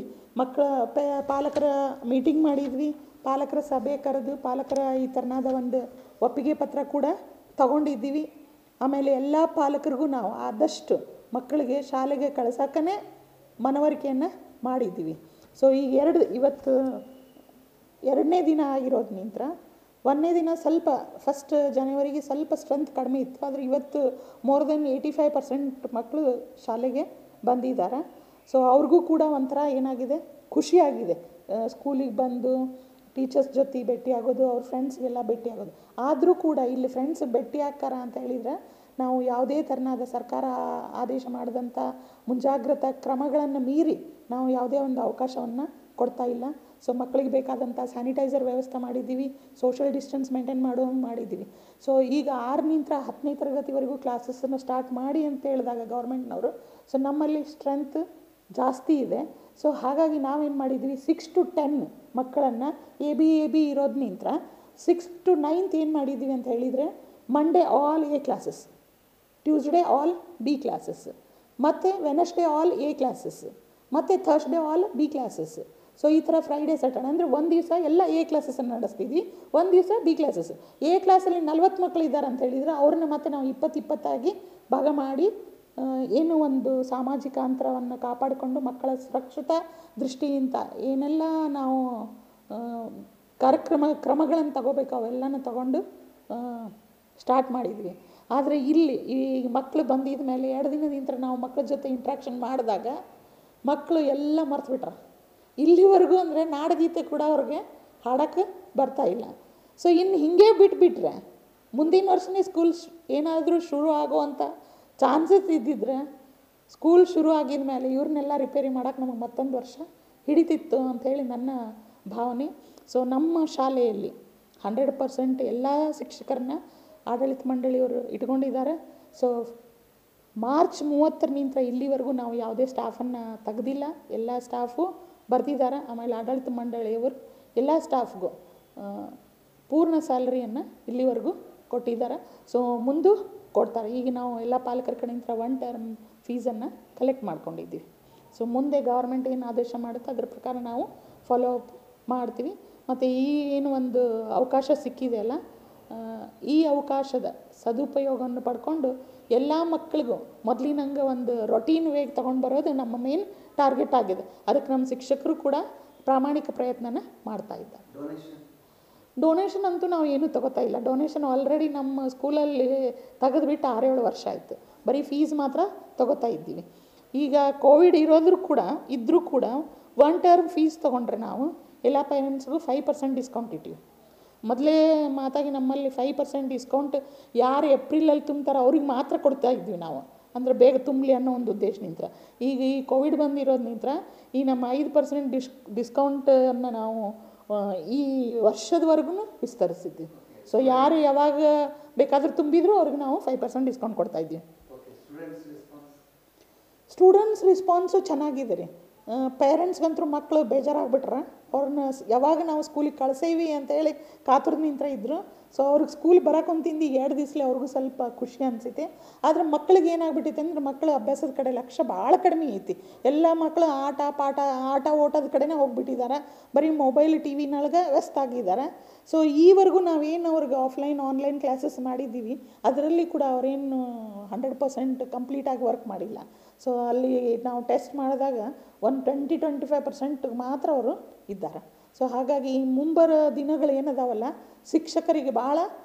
ಪಾಲಕರ ಮೀಟಿಂಗ್ ಮಾಡಿದ್ವಿ, ಪಾಲಕರ ಸಭೆ ಕರೆದು ಪಾಲಕರ ಈ ಥರನಾದ ಒಂದು ಒಪ್ಪಿಗೆ ಪತ್ರ ಕೂಡ ತಗೊಂಡಿದ್ದೀವಿ. ಆಮೇಲೆ ಎಲ್ಲ ಪಾಲಕರಿಗೂ ನಾವು ಆದಷ್ಟು ಮಕ್ಕಳಿಗೆ ಶಾಲೆಗೆ ಕಳ್ಸೋಕ್ಕೇ ಮನವರಿಕೆಯನ್ನು ಮಾಡಿದ್ದೀವಿ. ಸೊ ಈಗ ಇವತ್ತು 2ನೇ ದಿನ ಆಗಿರೋದು ನಿಂತರ 1ನೇ ದಿನ ಸ್ವಲ್ಪ 1 ಜನವರಿಗೆ ಸ್ವಲ್ಪ ಸ್ಟ್ರೆಂತ್ ಕಡಿಮೆ ಇತ್ತು. ಆದರೆ ಇವತ್ತು ಮೋರ್ ದೆನ್ 85% ಮಕ್ಕಳು ಶಾಲೆಗೆ ಬಂದಿದ್ದಾರೆ. ಸೊ ಅವ್ರಿಗೂ ಕೂಡ ಒಂಥರ ಏನಾಗಿದೆ, ಖುಷಿಯಾಗಿದೆ ಸ್ಕೂಲಿಗೆ ಬಂದು ಟೀಚರ್ಸ್ ಜೊತೆ ಭೇಟಿಯಾಗೋದು, ಅವ್ರ ಫ್ರೆಂಡ್ಸ್ಗೆಲ್ಲ ಭೇಟಿಯಾಗೋದು. ಆದರೂ ಕೂಡ ಇಲ್ಲಿ ಫ್ರೆಂಡ್ಸ್ ಭೇಟಿ ಆಗ್ತಾರ ಅಂತ ಹೇಳಿದರೆ ನಾವು ಯಾವುದೇ ಥರನಾದ ಸರ್ಕಾರ ಆದೇಶ ಮಾಡಿದಂಥ ಮುಂಜಾಗ್ರತಾ ಕ್ರಮಗಳನ್ನು ಮೀರಿ ನಾವು ಯಾವುದೇ ಒಂದು ಅವಕಾಶವನ್ನು ಕೊಡ್ತಾ ಇಲ್ಲ. ಸೊ ಮಕ್ಕಳಿಗೆ ಬೇಕಾದಂಥ ಸ್ಯಾನಿಟೈಸರ್ ವ್ಯವಸ್ಥೆ ಮಾಡಿದ್ದೀವಿ, ಸೋಷಿಯಲ್ ಡಿಸ್ಟೆನ್ಸ್ ಮೇಂಟೈನ್ ಮಾಡಿದ್ದೀವಿ. ಸೊ ಈಗ 6ರಿಂದ 10ನೇ ತರಗತಿವರೆಗೂ ಕ್ಲಾಸಸ್ಸನ್ನು ಸ್ಟಾರ್ಟ್ ಮಾಡಿ ಅಂತ ಹೇಳಿದಾಗ ಗೌರ್ಮೆಂಟ್ನವರು, ಸೊ ನಮ್ಮಲ್ಲಿ ಸ್ಟ್ರೆಂತ್ ಜಾಸ್ತಿ ಇದೆ. ಸೊ ಹಾಗಾಗಿ ನಾವೇನು ಮಾಡಿದ್ವಿ, 6 to 10 ಮಕ್ಕಳನ್ನು ಎ ಬಿ ಇರೋದ್ನಿಂತ 6 to 9th ಏನು ಮಾಡಿದ್ದೀವಿ ಅಂತ ಹೇಳಿದರೆ, Monday all A classes, Tuesday all B classes, ಮತ್ತು ವೆನಸ್ಡೇ ಆಲ್ A ಕ್ಲಾಸಸ್, ಮತ್ತು Thursday all B classes. So ಈ ಥರ ಫ್ರೈಡೇ ಸ್ಯಾಟರ್ಡೆ ಅಂದರೆ ಒಂದು ದಿವಸ ಎಲ್ಲ A ಕ್ಲಾಸಸ್ಸನ್ನು ನಡೆಸ್ತಿದ್ವಿ, ಒಂದು ದಿವಸ B ಕ್ಲಾಸಸ್. A ಕ್ಲಾಸಲ್ಲಿ 40 ಮಕ್ಕಳು ಇದ್ದಾರೆ ಅಂತ ಹೇಳಿದರೆ ಅವ್ರನ್ನ ಮತ್ತೆ ನಾವು 20 ಭಾಗ ಮಾಡಿ ಏನು ಒಂದು ಸಾಮಾಜಿಕ ಅಂತರವನ್ನು ಕಾಪಾಡಿಕೊಂಡು ಮಕ್ಕಳ ಸುರಕ್ಷತಾ ದೃಷ್ಟಿಯಿಂದ ಏನೆಲ್ಲ ನಾವು ಕ್ರಮಗಳನ್ನು ತಗೋಬೇಕು ಅವೆಲ್ಲನೂ ತಗೊಂಡು ಸ್ಟಾರ್ಟ್ ಮಾಡಿದ್ವಿ. ಆದರೆ ಇಲ್ಲಿ ಈ ಮಕ್ಕಳು ಬಂದಿದ ಮೇಲೆ 2 ದಿನದಿಂದ ನಾವು ಮಕ್ಕಳ ಜೊತೆ ಇಂಟ್ರ್ಯಾಕ್ಷನ್ ಮಾಡಿದಾಗ ಮಕ್ಕಳು ಎಲ್ಲ ಮರ್ತುಬಿಟ್ರ. ಇಲ್ಲಿವರೆಗೂ ಅಂದರೆ ನಾಡಗೀತೆ ಕೂಡ ಅವ್ರಿಗೆ ಹಾಡೋಕ್ಕೆ ಬರ್ತಾಯಿಲ್ಲ. ಸೊ ಇನ್ನು ಹೀಗೆ ಬಿಟ್ಬಿಟ್ರೆ ಮುಂದಿನ ವರ್ಷನೇ ಸ್ಕೂಲ್ ಏನಾದರೂ ಶುರು ಆಗುವಂಥ ಚಾನ್ಸಸ್ ಇದ್ದಿದ್ರೆ ಸ್ಕೂಲ್ ಶುರು ಆಗಿದ ಮೇಲೆ ಇವ್ರನ್ನೆಲ್ಲ ರಿಪೇರಿ ಮಾಡೋಕ್ಕೆ ನಮಗೆ ಮತ್ತೊಂದು ವರ್ಷ ಹಿಡಿತಿತ್ತು ಅಂಥೇಳಿ ನನ್ನ ಭಾವನೆ. ಸೊ ನಮ್ಮ ಶಾಲೆಯಲ್ಲಿ 100% ಎಲ್ಲ ಶಿಕ್ಷಕರನ್ನ ಆಡಳಿತ ಮಂಡಳಿಯವರು ಇಟ್ಕೊಂಡಿದ್ದಾರೆ. ಸೊ ಮಾರ್ಚ್ 30 ಇಲ್ಲಿವರೆಗೂ ನಾವು ಯಾವುದೇ ಸ್ಟಾಫನ್ನು ತೆಗೆದಿಲ್ಲ. ಎಲ್ಲ ಸ್ಟಾಫು ಬರ್ತಿದ್ದಾರೆ. ಆಮೇಲೆ ಆಡಳಿತ ಮಂಡಳಿಯವರು ಎಲ್ಲ ಸ್ಟಾಫ್ಗೂ ಪೂರ್ಣ ಸ್ಯಾಲರಿಯನ್ನು ಇಲ್ಲಿವರೆಗೂ ಕೊಟ್ಟಿದ್ದಾರೆ. ಸೊ ಮುಂದೆ ಕೊಡ್ತಾರೆ. ಈಗ ನಾವು ಎಲ್ಲ ಪಾಲಕರ ಕಡೆಯಿಂದ 1 ಟರ್ಮ್ ಫೀಸನ್ನು ಕಲೆಕ್ಟ್ ಮಾಡ್ಕೊಂಡಿದ್ದೀವಿ. ಸೊ ಮುಂದೆ ಗೌರ್ಮೆಂಟ್ ಏನು ಆದೇಶ ಮಾಡುತ್ತೆ ಅದ್ರ ಪ್ರಕಾರ ನಾವು ಫಾಲೋ ಅಪ್ ಮಾಡ್ತೀವಿ. ಮತ್ತು ಈ ಏನು ಒಂದು ಅವಕಾಶ ಸಿಕ್ಕಿದೆಯಲ್ಲ, ಈ ಅವಕಾಶದ ಸದುಪಯೋಗವನ್ನು ಪಡ್ಕೊಂಡು ಎಲ್ಲ ಮಕ್ಕಳಿಗೂ ಮೊದಲಿನಂಗೆ ಒಂದು ರೊಟೀನ್ ವೇಗ್ ತೊಗೊಂಡು ಬರೋದು ನಮ್ಮ ಮೇನ್ ಟಾರ್ಗೆಟ್ ಆಗಿದೆ. ಅದಕ್ಕೆ ನಮ್ಮ ಶಿಕ್ಷಕರು ಕೂಡ ಪ್ರಾಮಾಣಿಕ ಪ್ರಯತ್ನನ ಮಾಡ್ತಾ ಇದ್ದಾರೆ. ಡೊನೇಷನ್ ಅಂತೂ ನಾವು ಏನೂ ತೊಗೋತಾ ಇಲ್ಲ. ಡೊನೇಷನ್ ಆಲ್ರೆಡಿ ನಮ್ಮ ಸ್ಕೂಲಲ್ಲಿ ತೆಗೆದುಬಿಟ್ಟು 6-7 ವರ್ಷ ಆಯಿತು. ಬರೀ ಫೀಸ್ ಮಾತ್ರ ತೊಗೋತಾ ಇದ್ದೀವಿ. ಈಗ ಕೋವಿಡ್ ಇದ್ದರೂ ಕೂಡ 1 ಟರ್ಮ್ ಫೀಸ್ ತೊಗೊಂಡ್ರೆ ನಾವು ಎಲ್ಲ ಪೇರೆಂಟ್ಸ್ಗೂ 5% ಡಿಸ್ಕೌಂಟ್ ಇಟ್ಟಿವಿ. ಮೊದಲೇ ಮಾತಾಗಿ ನಮ್ಮಲ್ಲಿ 5% ಡಿಸ್ಕೌಂಟ್ ಯಾರು ಏಪ್ರಿಲಲ್ಲಿ ತುಂಬ್ತಾರೋ ಅವ್ರಿಗೆ ಮಾತ್ರ ಕೊಡ್ತಾ ಇದ್ವಿ ನಾವು, ಅಂದರೆ ಬೇಗ ತುಂಬಲಿ ಅನ್ನೋ ಒಂದು ಉದ್ದೇಶನಿಂದ. ಈಗ ಈ ಕೋವಿಡ್ ಬಂದಿರೋದ್ನಿಂದ ಈ ನಮ್ಮ 5% ಡಿಸ್ಕೌಂಟನ್ನು ನಾವು ಈ ವರ್ಷದವರೆಗೂ ವಿಸ್ತರಿಸಿದ್ದೀವಿ. ಸೊ ಯಾರು ಯಾವಾಗ ಬೇಕಾದರೂ ತುಂಬಿದ್ರು ಅವ್ರಿಗೆ ನಾವು 5% ಡಿಸ್ಕೌಂಟ್ ಕೊಡ್ತಾಯಿದ್ದೀವಿ. ಸ್ಟೂಡೆಂಟ್ಸ್ ರೆಸ್ಪಾನ್ಸು ಚೆನ್ನಾಗಿದೆ ರೀ. ಪೇರೆಂಟ್ಸ್ಗಂತೂ ಮಕ್ಕಳು ಬೇಜಾರಾಗ್ಬಿಟ್ರೆ ಅವ್ರನ್ನ ಯಾವಾಗ ನಾವು ಸ್ಕೂಲಿಗೆ ಕಳ್ಸೇವಿ ಅಂತೇಳಿ ಕಾತುರ್ದ ನಿಂತರ ಇದ್ದರು. ಸೊ ಅವ್ರಿಗೆ ಸ್ಕೂಲ್ ಬರೋಕೊಂತಿಂದು 2 ದಿವಸಲೇ ಅವ್ರಿಗೂ ಸ್ವಲ್ಪ ಖುಷಿ ಅನಿಸೈತೆ. ಆದರೆ ಮಕ್ಳಿಗೆ ಏನಾಗ್ಬಿಟ್ಟೈತೆ ಅಂದ್ರೆ ಮಕ್ಕಳು ಅಭ್ಯಾಸದ ಕಡೆ ಲಕ್ಷ್ಯ ಭಾಳ ಕಡಿಮೆ ಐತಿ. ಎಲ್ಲ ಮಕ್ಕಳು ಆಟ ಓಟದ ಕಡೆನೇ ಹೋಗ್ಬಿಟ್ಟಿದ್ದಾರೆ. ಬರೀ ಮೊಬೈಲ್ ಟಿವಿನೊಳಗೆ ವ್ಯಸ್ತ ಆಗಿದ್ದಾರೆ. ಸೊ ಈವರೆಗೂ ನಾವೇನು ಅವ್ರಿಗೆ ಆನ್ಲೈನ್ ಕ್ಲಾಸಸ್ ಮಾಡಿದ್ದೀವಿ ಅದರಲ್ಲಿ ಕೂಡ ಅವರೇನು 100% ಕಂಪ್ಲೀಟಾಗಿ ವರ್ಕ್ ಮಾಡಿಲ್ಲ. ಸೊ ಅಲ್ಲಿ ನಾವು ಟೆಸ್ಟ್ ಮಾಡಿದಾಗ ಒಂದು 20-25% ಮಾತ್ರ ಅವರು ಇದ್ದಾರೆ. ಸೊ ಹಾಗಾಗಿ ಮುಂಬರೋ ದಿನಗಳು ಏನದಾವಲ್ಲ ಶಿಕ್ಷಕರಿಗೆ ಭಾಳ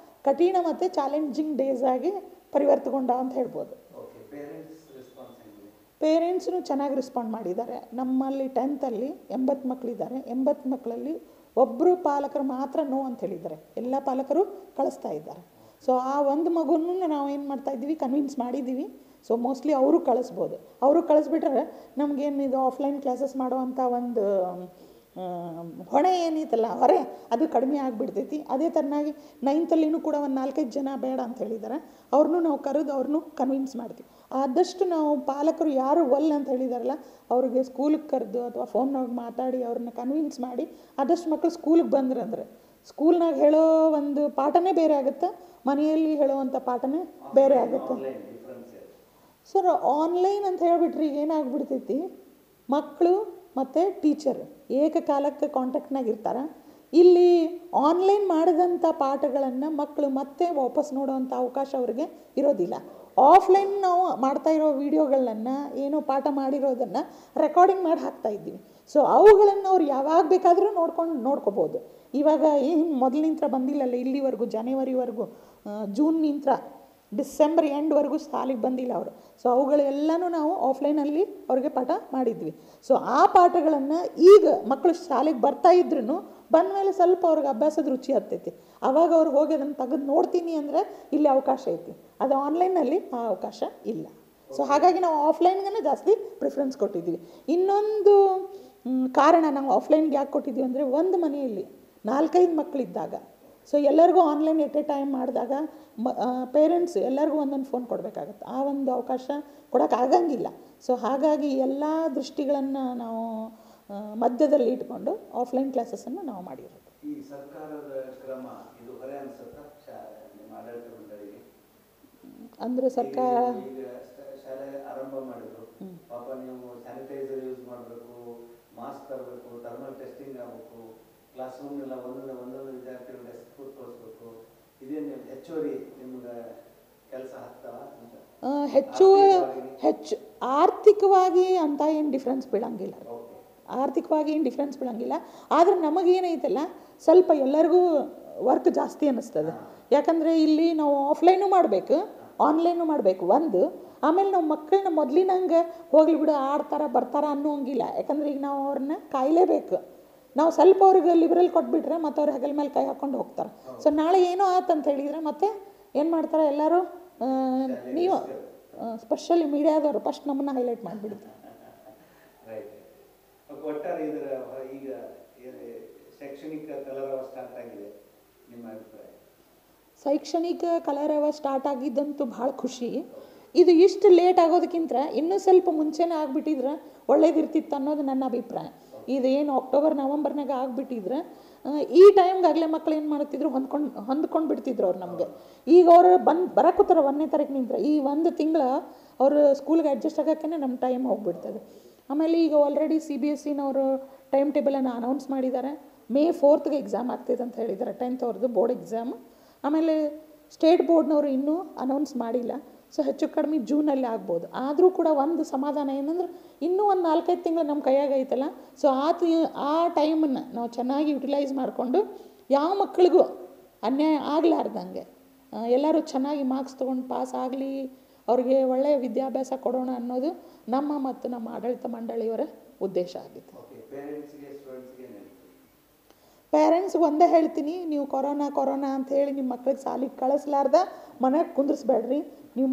ಕಠಿಣ ಮತ್ತು ಚಾಲೆಂಜಿಂಗ್ ಡೇಸ್ ಆಗಿ ಪರಿವರ್ತಗೊಂಡ ಅಂತ ಹೇಳ್ಬೋದು. ಪೇರೆಂಟ್ಸ್ನು ಚೆನ್ನಾಗಿ ರೆಸ್ಪಾಂಡ್ ಮಾಡಿದ್ದಾರೆ. ನಮ್ಮಲ್ಲಿ 10th 80 ಮಕ್ಕಳಿದ್ದಾರೆ. 80 ಮಕ್ಕಳಲ್ಲಿ ಒಬ್ಬರು ಪಾಲಕರು ಮಾತ್ರ ನೋ ಅಂತ ಹೇಳಿದ್ದಾರೆ. ಎಲ್ಲ ಪಾಲಕರು ಕಳಿಸ್ತಾ ಇದ್ದಾರೆ. ಸೊ ಆ ಒಂದು ಮಗುನೂ ನಾವು ಏನು ಮಾಡ್ತಾಯಿದ್ದೀವಿ, ಕನ್ವಿನ್ಸ್ ಮಾಡಿದ್ದೀವಿ. ಸೊ ಮೋಸ್ಟ್ಲಿ ಅವರು ಕಳಿಸ್ಬೋದು. ಅವರು ಕಳಿಸ್ಬಿಟ್ರೆ ನಮಗೇನು ಇದು ಆಫ್ಲೈನ್ ಕ್ಲಾಸಸ್ ಮಾಡುವಂಥ ಒಂದು ಹೊಣೆ ಏನೈತಲ್ಲ ಹೊರೆ ಅದು ಕಡಿಮೆ ಆಗಿಬಿಡ್ತೈತಿ. ಅದೇ ಥರನಾಗಿ 9th ಕೂಡ ಒಂದು 4-5 ಜನ ಬೇಡ ಅಂತ ಹೇಳಿದ್ದಾರೆ. ಅವ್ರನ್ನೂ ನಾವು ಕರೆದು ಅವ್ರನ್ನೂ ಕನ್ವಿನ್ಸ್ ಮಾಡ್ತೀವಿ. ಆದಷ್ಟು ನಾವು ಪಾಲಕರು ಯಾರು ಅಂತ ಹೇಳಿದಾರಲ್ಲ ಅವ್ರಿಗೆ ಸ್ಕೂಲಿಗೆ ಕರೆದು ಅಥವಾ ಫೋನ್ನಾಗ ಮಾತಾಡಿ ಅವ್ರನ್ನ ಕನ್ವಿನ್ಸ್ ಮಾಡಿ ಆದಷ್ಟು ಮಕ್ಕಳು ಸ್ಕೂಲಿಗೆ ಬಂದ್ರಂದ್ರೆ ಸ್ಕೂಲ್ನಾಗ ಹೇಳೋ ಒಂದು ಪಾಠನೇ ಬೇರೆ ಆಗುತ್ತೆ, ಮನೆಯಲ್ಲಿ ಹೇಳೋವಂಥ ಪಾಠನೇ ಬೇರೆ ಆಗುತ್ತೆ. ಸರ್ ಆನ್ಲೈನ್ ಅಂತ ಹೇಳಿಬಿಟ್ರೆ ಈಗ ಏನಾಗ್ಬಿಡ್ತೈತಿ, ಮಕ್ಕಳು ಮತ್ತು ಟೀಚರ್ ಏಕಕಾಲಕ್ಕೆ ಕಾಂಟ್ಯಾಕ್ಟ್ನಾಗ ಇರ್ತಾರೆ. ಇಲ್ಲಿ ಆನ್ಲೈನ್ ಮಾಡಿದಂಥ ಪಾಠಗಳನ್ನು ಮಕ್ಕಳು ಮತ್ತೆ ವಾಪಸ್ ನೋಡೋವಂಥ ಅವಕಾಶ ಅವ್ರಿಗೆ ಇರೋದಿಲ್ಲ. ಆಫ್ಲೈನ್ ನಾವು ಮಾಡ್ತಾ ಇರೋ ವೀಡಿಯೋಗಳನ್ನು ಏನೋ ಪಾಠ ಮಾಡಿರೋದನ್ನು ರೆಕಾರ್ಡಿಂಗ್ ಮಾಡಿ ಹಾಕ್ತಾಯಿದ್ದೀವಿ. ಸೊ ಅವುಗಳನ್ನು ಅವ್ರು ಯಾವಾಗ ಬೇಕಾದರೂ ನೋಡ್ಕೋಬೋದು. ಇವಾಗ ಏನು ಮೊದಲಿನಿಂದ ಬಂದಿಲ್ಲಲ್ಲ ಇಲ್ಲಿವರೆಗೂ, ಜನವರಿವರೆಗೂ, ಜೂನ್ನಿಂದ ಡಿಸೆಂಬರ್ ಎಂಡ್ವರೆಗೂ ಶಾಲೆಗೆ ಬಂದಿಲ್ಲ ಅವರು. ಸೊ ಅವುಗಳೆಲ್ಲನೂ ನಾವು ಆಫ್ಲೈನಲ್ಲಿ ಅವ್ರಿಗೆ ಪಾಠ ಮಾಡಿದ್ವಿ. ಸೊ ಆ ಪಾಠಗಳನ್ನು ಈಗ ಮಕ್ಕಳು ಶಾಲೆಗೆ ಬರ್ತಾಯಿದ್ರು ಬಂದ ಮೇಲೆ ಸ್ವಲ್ಪ ಅವ್ರಿಗೆ ಅಭ್ಯಾಸದ ರುಚಿ ಹತ್ತೈತಿ. ಆವಾಗ ಅವ್ರು ಹೋಗಿ ಅದನ್ನು ತೆಗೆದು ನೋಡ್ತೀನಿ ಅಂದರೆ ಇಲ್ಲಿ ಅವಕಾಶ ಐತಿ. ಅದು ಆನ್ಲೈನಲ್ಲಿ ಆ ಅವಕಾಶ ಇಲ್ಲ. ಸೊ ಹಾಗಾಗಿ ನಾವು ಆಫ್ಲೈನ್ಗೆ ಜಾಸ್ತಿ ಪ್ರಿಫರೆನ್ಸ್ ಕೊಟ್ಟಿದ್ದೀವಿ. ಇನ್ನೊಂದು ಕಾರಣ ನಾವು ಆಫ್ಲೈನ್ಗೆ ಯಾಕೆ ಕೊಟ್ಟಿದ್ದೀವಿ ಅಂದರೆ ಒಂದು ಮನೆಯಲ್ಲಿ 4-5 ಮಕ್ಕಳಿದ್ದಾಗ ಸೊ ಎಲ್ಲರಿಗೂ ಆನ್ಲೈನ್ ಎಟ್ ಎ ಟೈಮ್ ಮಾಡಿದಾಗ ಪೇರೆಂಟ್ಸ್ ಎಲ್ಲರಿಗೂ ಒಂದೊಂದು ಫೋನ್ ಕೊಡಬೇಕಾಗತ್ತೆ. ಆ ಒಂದು ಅವಕಾಶ ಕೊಡೋಕ್ಕಾಗಂಗಿಲ್ಲ. ಸೊ ಹಾಗಾಗಿ ಎಲ್ಲ ದೃಷ್ಟಿಗಳನ್ನು ನಾವು ಮಧ್ಯದಲ್ಲಿ ಇಟ್ಕೊಂಡು ಆಫ್ಲೈನ್ ಕ್ಲಾಸಸ್ಸನ್ನು ನಾವು ಮಾಡಿರೋದು. ಈ ಸರ್ಕಾರದ ಕ್ರಮ ಇದು ಹೊರೆ ಅನಿಸುತ್ತಾ ನಿಮ್ಮ ಆಡಳಿತ ಮಂಡಳಿಗೆ? ಅಂದರೆ ಸರ್ಕಾರ ಶಾಲೆ ಆರಂಭ ಮಾಡಿದ್ರು, ಪಾಪ ನೀವು ಸ್ಯಾನಿಟೈಸರ್ ಯೂಸ್ ಮಾಡಬೇಕು, ಮಾಸ್ಕ್ ತರಬೇಕು, ಥರ್ಮಲ್ ಟೆಸ್ಟಿಂಗ್ ಆಗಬೇಕು, ಕ್ಲಾಸ್ ರೂಮ್ ಎಲ್ಲ ಒಂದೊಂದು ವಿದ್ಯಾರ್ಥಿಗಳು ಡೆಸ್ಕ್ ಕೂತ್ಕೊಳಿಸ್ಬೇಕು. ಇದೇನು ಹೆಚ್ಚುವರಿ ನಿಮ್ಗೆ ಕೆಲಸ ಆಗ್ತಾವ ಅಂತ? ಹೆಚ್ಚು ಆರ್ಥಿಕವಾಗಿ ಅಂತ ಏನು ಡಿಫ್ರೆನ್ಸ್ ಬೀಳಂಗಿಲ್ಲ, ಆರ್ಥಿಕವಾಗಿ ಏನು ಡಿಫ್ರೆನ್ಸ್ ಬೀಳಂಗಿಲ್ಲ. ಆದರೆ ನಮಗೇನೈತಲ್ಲ ಸ್ವಲ್ಪ ಎಲ್ಲರಿಗೂ ವರ್ಕ್ ಜಾಸ್ತಿ ಅನ್ನಿಸ್ತದೆ. ಯಾಕಂದರೆ ಇಲ್ಲಿ ನಾವು ಆಫ್ಲೈನು ಮಾಡಬೇಕು, ಆನ್ಲೈನು ಮಾಡಬೇಕು ಒಂದು. ಆಮೇಲೆ ನಾವು ಮಕ್ಕಳನ್ನ ಮೊದಲಿನಂಗೆ ಹೋಗ್ಲಿ ಬಿಡು ಆಡ್ತಾರೆ ಬರ್ತಾರೆ ಅನ್ನೋಂಗಿಲ್ಲ. ಯಾಕಂದ್ರೆ ಈಗ ನಾವು ಅವ್ರನ್ನ ಕಾಯಲೇಬೇಕು. ನಾವು ಸ್ವಲ್ಪ ಅವ್ರಿಗೆ ಲಿಬರಲ್ ಕೊಟ್ಬಿಟ್ರೆ ಮತ್ತು ಅವ್ರು ಹೆಗಲ ಮೇಲೆ ಕೈ ಹಾಕ್ಕೊಂಡು ಹೋಗ್ತಾರೆ. ಸೊ ನಾಳೆ ಏನೋ ಆಯ್ತು ಅಂತ ಹೇಳಿದರೆ ಮತ್ತೆ ಏನು ಮಾಡ್ತಾರೆ ಎಲ್ಲರೂ, ನೀವು ಸ್ಪೆಷಲಿ ಮೀಡಿಯಾದವರು ಫಸ್ಟ್ ನಮ್ಮನ್ನು ಹೈಲೈಟ್ ಮಾಡಿಬಿಡ್ತಾರೆ. ಒಟ್ಟಾರೆ ಇದರ ಈಗ ಶೈಕ್ಷಣಿಕ ಕಲರವ ಸ್ಟಾರ್ಟ್ ಆಗಿದೆ, ನಿಮ್ಮ ಅಭಿಪ್ರಾಯ? ಶೈಕ್ಷಣಿಕ ಕಲರವ ಸ್ಟಾರ್ಟ್ ಆಗಿದ್ದಂತೂ ಭಾಳ ಖುಷಿ. ಇದು ಇಷ್ಟು ಲೇಟ್ ಆಗೋದಕ್ಕಿಂತ ಇನ್ನೂ ಸ್ವಲ್ಪ ಮುಂಚೆನೇ ಆಗಿಬಿಟ್ಟಿದ್ರೆ ಒಳ್ಳೇದಿರ್ತಿತ್ತು ಅನ್ನೋದು ನನ್ನ ಅಭಿಪ್ರಾಯ. ಇದೇನು ಅಕ್ಟೋಬರ್ ನವಂಬರ್ನಾಗ ಆಗಿಬಿಟ್ಟಿದ್ರೆ ಈ ಟೈಮ್ಗಾಗಲೇ ಮಕ್ಳು ಏನು ಮಾಡ್ತಿದ್ರು, ಹೊಂದ್ಕೊಂಡು ಬಿಡ್ತಿದ್ರು ಅವ್ರು ನಮಗೆ. ಈಗ ಅವರು ಬರಕೂತಾರ 1ನೇ ತಾರೀಕಿನಿಂದ, ಈ ಒಂದು ತಿಂಗಳು ಅವರು ಸ್ಕೂಲ್ಗೆ ಅಡ್ಜಸ್ಟ್ ಆಗೋಕ್ಕೇ ನಮ್ಮ ಟೈಮ್ ಹೋಗ್ಬಿಡ್ತದೆ. ಆಮೇಲೆ ಈಗ ಆಲ್ರೆಡಿ CBSEನವರು ಟೈಮ್ ಟೇಬಲನ್ನು ಅನೌನ್ಸ್ ಮಾಡಿದ್ದಾರೆ. May 4th ಎಕ್ಸಾಮ್ ಆಗ್ತಿದೆ ಅಂತ ಹೇಳಿದ್ದಾರೆ, 10th ಅವ್ರದ್ದು ಬೋರ್ಡ್ ಎಕ್ಸಾಮ್. ಆಮೇಲೆ ಸ್ಟೇಟ್ ಬೋರ್ಡ್ನವರು ಇನ್ನೂ ಅನೌನ್ಸ್ ಮಾಡಿಲ್ಲ. ಸೊ ಹೆಚ್ಚು ಕಡಿಮೆ ಜೂನಲ್ಲಿ ಆಗ್ಬೋದು. ಆದರೂ ಕೂಡ ಒಂದು ಸಮಾಧಾನ ಏನಂದ್ರೆ ಇನ್ನೂ ಒಂದು 4-5 ತಿಂಗಳು ನಮ್ಮ ಕೈಯಾಗ ಐತಲ್ಲ. ಸೊ ಆ ಟೈಮನ್ನು ನಾವು ಚೆನ್ನಾಗಿ ಯುಟಿಲೈಸ್ ಮಾಡಿಕೊಂಡು ಯಾವ ಮಕ್ಕಳಿಗೂ ಅನ್ಯಾಯ ಆಗಲಾರ್ದಂಗೆ ಎಲ್ಲರೂ ಚೆನ್ನಾಗಿ ಮಾರ್ಕ್ಸ್ ತೊಗೊಂಡು ಪಾಸ್ ಆಗಲಿ, ಅವ್ರಿಗೆ ಒಳ್ಳೆಯ ವಿದ್ಯಾಭ್ಯಾಸ ಕೊಡೋಣ ಅನ್ನೋದು ನಮ್ಮ ಮತ್ತು ನಮ್ಮ ಆಡಳಿತ ಮಂಡಳಿಯವರ ಉದ್ದೇಶ ಆಗಿತ್ತು. ಪೇರೆಂಟ್ಸ್ಗೆ ಒಂದೇ ಹೇಳ್ತೀನಿ, ನೀವು ಕೊರೋನಾ ಅಂತ ಹೇಳಿ ನಿಮ್ಮ ಮಕ್ಳಿಗೆ ಸಾಲಿಗೆ ಕಳಿಸ್ಲಾರ್ದ ಮನೆಗೆ ಕುಂದ್ರಿಸ್ಬೇಡ್ರಿ. ನೀವು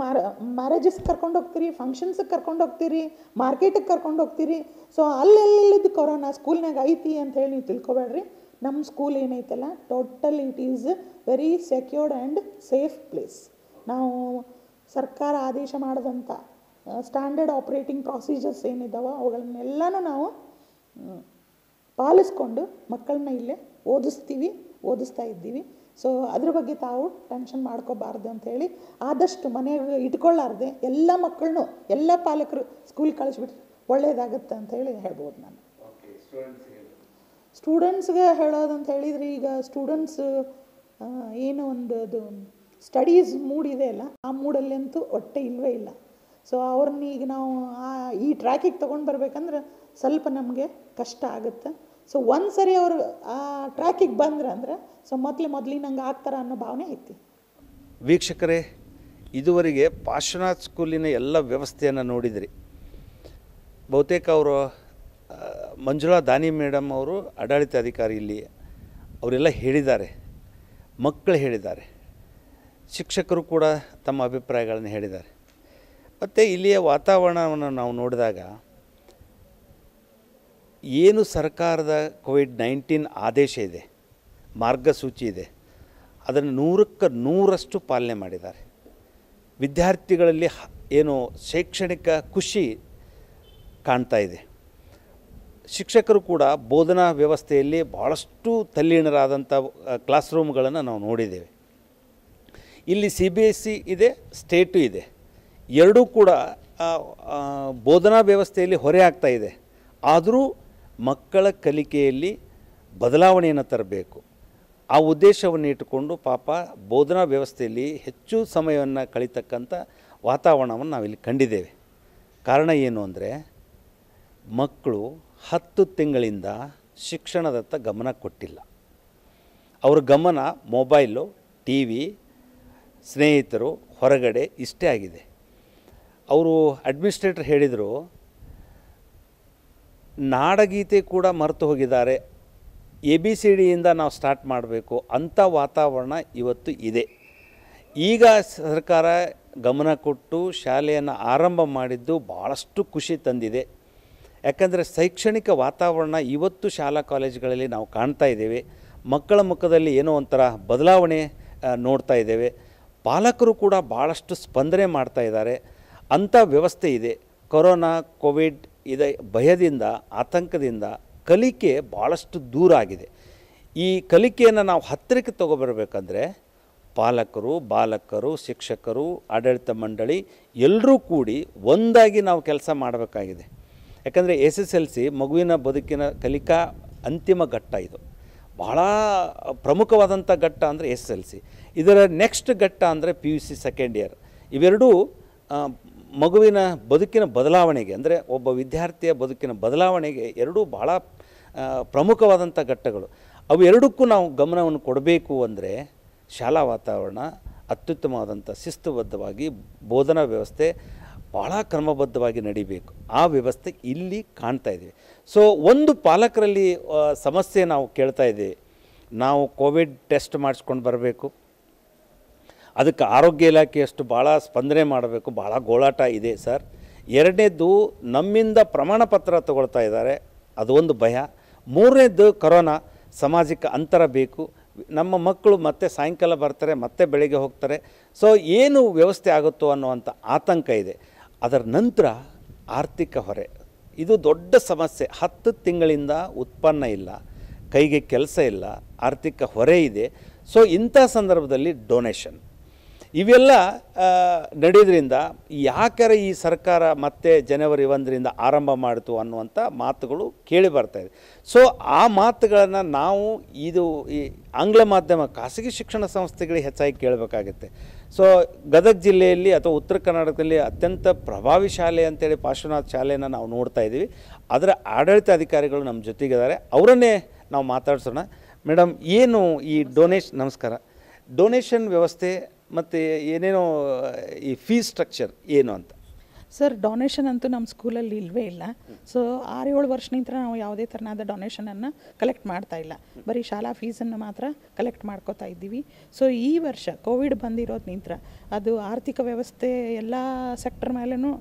ಮ್ಯಾರೇಜಸ್ಗೆ ಕರ್ಕೊಂಡು ಹೋಗ್ತೀರಿ, ಫಂಕ್ಷನ್ಸಿಗೆ ಕರ್ಕೊಂಡು ಹೋಗ್ತೀರಿ, ಮಾರ್ಕೆಟಿಗೆ ಕರ್ಕೊಂಡು ಹೋಗ್ತೀರಿ. ಸೊ ಅಲ್ಲೆಲ್ಲಿದ್ದು ಕೊರೋನಾ ಸ್ಕೂಲ್ನಾಗ ಐತಿ ಅಂತ ಹೇಳಿ ನೀವು ತಿಳ್ಕೊಬೇಡ್ರಿ. ನಮ್ಮ ಸ್ಕೂಲ್ ಏನೈತಲ್ಲ total it is very secured and safe place. ನಾವು ಸರ್ಕಾರ ಆದೇಶ ಮಾಡಿದಂಥ ಸ್ಟ್ಯಾಂಡರ್ಡ್ ಆಪ್ರೇಟಿಂಗ್ ಪ್ರೊಸೀಜರ್ಸ್ ಏನಿದ್ದಾವೆ ಅವುಗಳನ್ನೆಲ್ಲನೂ ನಾವು ಪಾಲಿಸ್ಕೊಂಡು ಮಕ್ಕಳನ್ನ ಇಲ್ಲೇ ಓದಿಸ್ತಾ ಇದ್ದೀವಿ. ಸೊ ಅದ್ರ ಬಗ್ಗೆ ತಾವು ಟೆನ್ಷನ್ ಮಾಡ್ಕೋಬಾರ್ದು ಅಂಥೇಳಿ ಆದಷ್ಟು ಮನೆಗೆ ಇಟ್ಕೊಳ್ಳಾರ್ದೆ ಎಲ್ಲ ಮಕ್ಕಳನ್ನೂ ಎಲ್ಲ ಪಾಲಕರು ಸ್ಕೂಲ್ ಕಳಿಸ್ಬಿಟ್ರೆ ಒಳ್ಳೇದಾಗುತ್ತೆ ಅಂಥೇಳಿ ಹೇಳ್ಬೋದು ನಾನು. ಸ್ಟೂಡೆಂಟ್ಸ್ಗೆ ಹೇಳೋದಂತ ಹೇಳಿದರೆ ಈಗ ಸ್ಟೂಡೆಂಟ್ಸ್ ಏನೋ ಒಂದು ಅದು ಸ್ಟಡೀಸ್ ಮೂಡ್ ಇದೆ ಅಲ್ಲ, ಆ ಮೂಡಲ್ಲಂತೂ ಒಟ್ಟೆ ಇಲ್ಲವೇ ಇಲ್ಲ. ಸೊ ಅವ್ರನ್ನ ಈಗ ನಾವು ಈ ಟ್ರ್ಯಾಕಿಗೆ ತೊಗೊಂಡು ಬರ್ಬೇಕಂದ್ರೆ ಸ್ವಲ್ಪ ನಮಗೆ ಕಷ್ಟ ಆಗುತ್ತೆ. ಸೊ ಒಂದು ಸರಿ ಅವರು ಆ ಟ್ರ್ಯಾಕಿಗೆ ಬಂದ್ರೆ ಅಂದರೆ ಸೊ ಮೊದಲಿನಂಗೆ ಆಗ್ತಾರೆ ಅನ್ನೋ ಭಾವನೆ ಐತಿ. ವೀಕ್ಷಕರೇ, ಇದುವರೆಗೆ ಪಾರ್ಶ್ವನಾಥ್ ಸ್ಕೂಲಿನ ಎಲ್ಲ ವ್ಯವಸ್ಥೆಯನ್ನು ನೋಡಿದ್ರಿ. ಬಹುತೇಕ ಅವರು ಮಂಜುಳಾ ದಾನಿ ಮೇಡಮ್ ಅವರು ಆಡಳಿತಾಧಿಕಾರಿ ಇಲ್ಲಿ ಅವರೆಲ್ಲ ಹೇಳಿದ್ದಾರೆ, ಮಕ್ಕಳು ಹೇಳಿದ್ದಾರೆ, ಶಿಕ್ಷಕರು ಕೂಡ ತಮ್ಮ ಅಭಿಪ್ರಾಯಗಳನ್ನು ಹೇಳಿದ್ದಾರೆ. ಮತ್ತು ಇಲ್ಲಿಯ ವಾತಾವರಣವನ್ನು ನಾವು ನೋಡಿದಾಗ ಏನು ಸರ್ಕಾರದ COVID-19 ಆದೇಶ ಇದೆ, ಮಾರ್ಗಸೂಚಿ ಇದೆ, ಅದನ್ನು 100ಕ್ಕೆ 100ರಷ್ಟು ಪಾಲನೆ ಮಾಡಿದ್ದಾರೆ. ವಿದ್ಯಾರ್ಥಿಗಳಲ್ಲಿ ಏನು ಶೈಕ್ಷಣಿಕ ಖುಷಿ ಕಾಣ್ತಾ ಇದೆ. ಶಿಕ್ಷಕರು ಕೂಡ ಬೋಧನಾ ವ್ಯವಸ್ಥೆಯಲ್ಲಿ ಭಾಳಷ್ಟು ತಲ್ಲೀನರಾದಂಥ ಕ್ಲಾಸ್ ರೂಮ್ಗಳನ್ನು ನಾವು ನೋಡಿದ್ದೇವೆ. ಇಲ್ಲಿ CBSE ಇದೆ, ಸ್ಟೇಟು ಇದೆ. ಎರಡೂ ಕೂಡ ಬೋಧನಾ ವ್ಯವಸ್ಥೆಯಲ್ಲಿ ಹೊರೆ ಆಗ್ತಾ ಇದೆ. ಆದರೂ ಮಕ್ಕಳ ಕಲಿಕೆಯಲ್ಲಿ ಬದಲಾವಣೆಯನ್ನು ತರಬೇಕು, ಆ ಉದ್ದೇಶವನ್ನು ಇಟ್ಟುಕೊಂಡು ಪಾಪ ಬೋಧನಾ ವ್ಯವಸ್ಥೆಯಲ್ಲಿ ಹೆಚ್ಚು ಸಮಯವನ್ನು ಕಳೀತಕ್ಕಂಥ ವಾತಾವರಣವನ್ನು ನಾವಿಲ್ಲಿ ಕಂಡಿದ್ದೇವೆ. ಕಾರಣ ಏನು ಅಂದರೆ ಮಕ್ಕಳು 10 ತಿಂಗಳಿಂದ ಶಿಕ್ಷಣದತ್ತ ಗಮನ ಕೊಟ್ಟಿಲ್ಲ. ಅವ್ರ ಗಮನ ಮೊಬೈಲು, TV, ಸ್ನೇಹಿತರು, ಹೊರಗಡೆ ಇಷ್ಟೇ ಆಗಿದೆ. ಅವರು ಅಡ್ಮಿನಿಸ್ಟ್ರೇಟರ್ ಹೇಳಿದರು, ನಾಡಗೀತೆ ಕೂಡ ಮರೆತು ಹೋಗಿದ್ದಾರೆ, ABCDಯಿಂದ ನಾವು ಸ್ಟಾರ್ಟ್ ಮಾಡಬೇಕು ಅಂಥ ವಾತಾವರಣ ಇವತ್ತು ಇದೆ. ಈಗ ಸರ್ಕಾರ ಗಮನ ಕೊಟ್ಟು ಶಾಲೆಯನ್ನು ಆರಂಭ ಮಾಡಿದ್ದು ಭಾಳಷ್ಟು ಖುಷಿ ತಂದಿದೆ. ಯಾಕಂದರೆ ಶೈಕ್ಷಣಿಕ ವಾತಾವರಣ ಇವತ್ತು ಶಾಲಾ ಕಾಲೇಜುಗಳಲ್ಲಿ ನಾವು ಕಾಣ್ತಾ ಇದ್ದೇವೆ. ಮಕ್ಕಳ ಮುಖದಲ್ಲಿ ಏನೋ ಒಂಥರ ಬದಲಾವಣೆ ನೋಡ್ತಾ ಇದ್ದೇವೆ. ಪಾಲಕರು ಕೂಡ ಭಾಳಷ್ಟು ಸ್ಪಂದನೆ ಮಾಡ್ತಾ ಇದ್ದಾರೆ. ಅಂಥ ವ್ಯವಸ್ಥೆ ಇದೆ. ಕೊರೋನಾ ಕೋವಿಡ್ ಇದೆ ಭಯದಿಂದ, ಆತಂಕದಿಂದ ಕಲಿಕೆ ಭಾಳಷ್ಟು ದೂರ ಆಗಿದೆ. ಈ ಕಲಿಕೆಯನ್ನು ನಾವು ಹತ್ತಿರಕ್ಕೆ ತಗೊಬರಬೇಕಂದ್ರೆ ಪಾಲಕರು, ಬಾಲಕರು, ಶಿಕ್ಷಕರು, ಆಡಳಿತ ಮಂಡಳಿ ಎಲ್ಲರೂ ಕೂಡಿ ಒಂದಾಗಿ ನಾವು ಕೆಲಸ ಮಾಡಬೇಕಾಗಿದೆ. ಯಾಕಂದರೆ SSLC ಮಗುವಿನ ಬದುಕಿನ ಕಲಿಕಾ ಅಂತಿಮ ಘಟ್ಟ. ಇದು ಭಾಳ ಪ್ರಮುಖವಾದಂಥ ಘಟ್ಟ ಅಂದರೆ SSLC. ಇದರ ನೆಕ್ಸ್ಟ್ ಘಟ್ಟ ಅಂದರೆ PUC ಸೆಕೆಂಡ್ ಇಯರ್. ಇವೆರಡೂ ಮಗುವಿನ ಬದುಕಿನ ಬದಲಾವಣೆಗೆ, ಅಂದರೆ ಒಬ್ಬ ವಿದ್ಯಾರ್ಥಿಯ ಬದುಕಿನ ಬದಲಾವಣೆಗೆ ಎರಡೂ ಭಾಳ ಪ್ರಮುಖವಾದಂಥ ಘಟ್ಟಗಳು. ಅವು ಎರಡಕ್ಕೂ ನಾವು ಗಮನವನ್ನು ಕೊಡಬೇಕು ಅಂದರೆ ಶಾಲಾ ವಾತಾವರಣ ಅತ್ಯುತ್ತಮವಾದಂಥ ಶಿಸ್ತುಬದ್ಧವಾಗಿ ಬೋಧನಾ ವ್ಯವಸ್ಥೆ ಭಾಳ ಕ್ರಮಬದ್ಧವಾಗಿ ನಡಿಬೇಕು. ಆ ವ್ಯವಸ್ಥೆ ಇಲ್ಲಿ ಕಾಣ್ತಾ ಇದ್ದೀವಿ. ಸೊ ಒಂದು ಪಾಲಕರಲ್ಲಿ ಸಮಸ್ಯೆ ನಾವು ಕೇಳ್ತಾ ಇದ್ದೀವಿ, ನಾವು ಕೋವಿಡ್ ಟೆಸ್ಟ್ ಮಾಡಿಸ್ಕೊಂಡು ಬರಬೇಕು, ಅದಕ್ಕೆ ಆರೋಗ್ಯ ಇಲಾಖೆಯಷ್ಟು ಭಾಳ ಸ್ಪಂದನೆ ಮಾಡಬೇಕು, ಭಾಳ ಗೋಳಾಟ ಇದೆ ಸರ್. ಎರಡನೇದು ನಮ್ಮಿಂದ ಪ್ರಮಾಣ ಪತ್ರ ತಗೊಳ್ತಾ ಇದ್ದಾರೆ, ಅದು ಒಂದು ಭಯ. ಮೂರನೇದು ಕೊರೋನಾ, ಸಾಮಾಜಿಕ ಅಂತರ ಬೇಕು. ನಮ್ಮ ಮಕ್ಕಳು ಮತ್ತೆ ಸಾಯಂಕಾಲ ಬರ್ತಾರೆ, ಮತ್ತೆ ಬೆಳಿಗ್ಗೆ ಹೋಗ್ತಾರೆ. ಸೊ ಏನು ವ್ಯವಸ್ಥೆ ಆಗುತ್ತೋ ಅನ್ನುವಂಥ ಆತಂಕ ಇದೆ. ಅದರ ನಂತರ ಆರ್ಥಿಕ ಹೊರೆ, ಇದು ದೊಡ್ಡ ಸಮಸ್ಯೆ. 10 ತಿಂಗಳಿಂದ ಉತ್ಪನ್ನ ಇಲ್ಲ, ಕೈಗೆ ಕೆಲಸ ಇಲ್ಲ, ಆರ್ಥಿಕ ಹೊರೆ ಇದೆ. ಸೊ ಇಂಥ ಸಂದರ್ಭದಲ್ಲಿ ಡೊನೇಷನ್ ಇವೆಲ್ಲ ನಡೆಯೋದ್ರಿಂದ ಯಾಕರೆ ಈ ಸರ್ಕಾರ ಮತ್ತೆ ಜನವರಿ 1ರಿಂದ ಆರಂಭ ಮಾಡಿತು ಅನ್ನುವಂಥ ಮಾತುಗಳು ಕೇಳಿ ಬರ್ತಾಯಿದೆ. ಸೊ ಆ ಮಾತುಗಳನ್ನು ನಾವು ಇದು ಈ ಆಂಗ್ಲ ಮಾಧ್ಯಮ ಖಾಸಗಿ ಶಿಕ್ಷಣ ಸಂಸ್ಥೆಗಳಿಗೆ ಹೆಚ್ಚಾಗಿ ಕೇಳಬೇಕಾಗುತ್ತೆ. ಸೊ ಗದಗ ಜಿಲ್ಲೆಯಲ್ಲಿ ಅಥವಾ ಉತ್ತರ ಕರ್ನಾಟಕದಲ್ಲಿ ಅತ್ಯಂತ ಪ್ರಭಾವಿ ಶಾಲೆ ಅಂತೇಳಿ ಪಾರ್ಶ್ವನಾಥ್ ಶಾಲೆಯನ್ನು ನಾವು ನೋಡ್ತಾ ಇದ್ದೀವಿ. ಅದರ ಆಡಳಿತಾಧಿಕಾರಿಗಳು ನಮ್ಮ ಜೊತೆಗಿದ್ದಾರೆ, ಅವರನ್ನೇ ನಾವು ಮಾತಾಡ್ಸೋಣ. ಮೇಡಮ್, ಏನು ಈ ನಮಸ್ಕಾರ, ಡೊನೇಷನ್ ವ್ಯವಸ್ಥೆ ಮತ್ತು ಏನೇನೋ ಈ ಫೀಸ್ ಸ್ಟ್ರಕ್ಚರ್ ಏನು ಅಂತ? ಸರ್, ಡೊನೇಷನ್ ಅಂತೂ ನಮ್ಮ ಸ್ಕೂಲಲ್ಲಿ ಇಲ್ಲವೇ ಇಲ್ಲ. ಸೊ 6-7 ವರ್ಷದಿಂದ ನಾವು ಯಾವುದೇ ಥರನಾದ ಡೊನೇಷನನ್ನು ಕಲೆಕ್ಟ್ ಮಾಡ್ತಾ ಇಲ್ಲ, ಬರೀ ಶಾಲಾ ಫೀಸನ್ನು ಮಾತ್ರ ಕಲೆಕ್ಟ್ ಮಾಡ್ಕೋತಾ ಇದ್ದೀವಿ. ಸೊ ಈ ವರ್ಷ ಕೋವಿಡ್ ಬಂದಿರೋದು ನಿಂತರ ಅದು ಆರ್ಥಿಕ ವ್ಯವಸ್ಥೆ ಎಲ್ಲ ಸೆಕ್ಟರ್ ಮೇಲೂ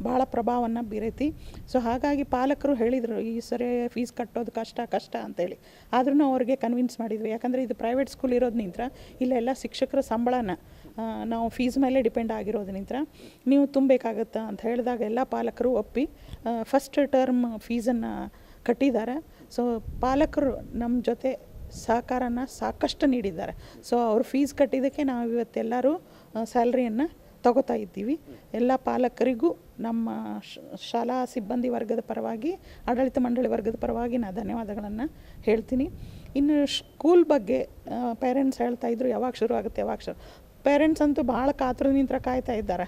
ಭಾಳ ಪ್ರಭಾವವನ್ನು ಬೀರೈತಿ. ಸೊ ಹಾಗಾಗಿ ಪಾಲಕರು ಹೇಳಿದರು ಈ ಸರಿ ಫೀಸ್ ಕಟ್ಟೋದು ಕಷ್ಟ ಅಂತೇಳಿ. ಆದ್ರೂ ಅವ್ರಿಗೆ ಕನ್ವಿನ್ಸ್ ಮಾಡಿದ್ವಿ, ಯಾಕಂದರೆ ಇದು ಪ್ರೈವೇಟ್ ಸ್ಕೂಲ್ ಇರೋದು ನಿಂತರ ಇಲ್ಲೆಲ್ಲ ಶಿಕ್ಷಕರ ಸಂಬಳನ ನಾವು ಫೀಸ್ ಮೇಲೆ ಡಿಪೆಂಡ್ ಆಗಿರೋದು ನಿಂತರ ನೀವು ತುಂಬಬೇಕಾಗತ್ತಾ ಅಂತ ಹೇಳಿದಾಗ ಎಲ್ಲ ಪಾಲಕರು ಒಪ್ಪಿ ಫಸ್ಟ್ ಟರ್ಮ್ ಫೀಸನ್ನು ಕಟ್ಟಿದ್ದಾರೆ. ಸೊ ಪಾಲಕರು ನಮ್ಮ ಜೊತೆ ಸಹಕಾರನ ಸಾಕಷ್ಟು ನೀಡಿದ್ದಾರೆ. ಸೊ ಅವ್ರು ಫೀಸ್ ಕಟ್ಟಿದ್ದಕ್ಕೆ ನಾವು ಇವತ್ತೆಲ್ಲರೂ ಸ್ಯಾಲ್ರಿಯನ್ನು ತಗೋತಾ ಇದ್ದೀವಿ. ಎಲ್ಲ ಪಾಲಕರಿಗೂ ನಮ್ಮ ಶಾಲಾ ಸಿಬ್ಬಂದಿ ವರ್ಗದ ಪರವಾಗಿ, ಆಡಳಿತ ಮಂಡಳಿ ವರ್ಗದ ಪರವಾಗಿ ನಾನು ಧನ್ಯವಾದಗಳನ್ನು ಹೇಳ್ತೀನಿ. ಇನ್ನು ಸ್ಕೂಲ್ ಬಗ್ಗೆ ಪೇರೆಂಟ್ಸ್ ಹೇಳ್ತಾ ಇದ್ರು ಯಾವಾಗ ಶುರು ಆಗುತ್ತೆ. ಪೇರೆಂಟ್ಸ್ ಅಂತೂ ಭಾಳ ಕಾತುರದಿಂದ ಕಾಯ್ತಾ ಇದ್ದಾರೆ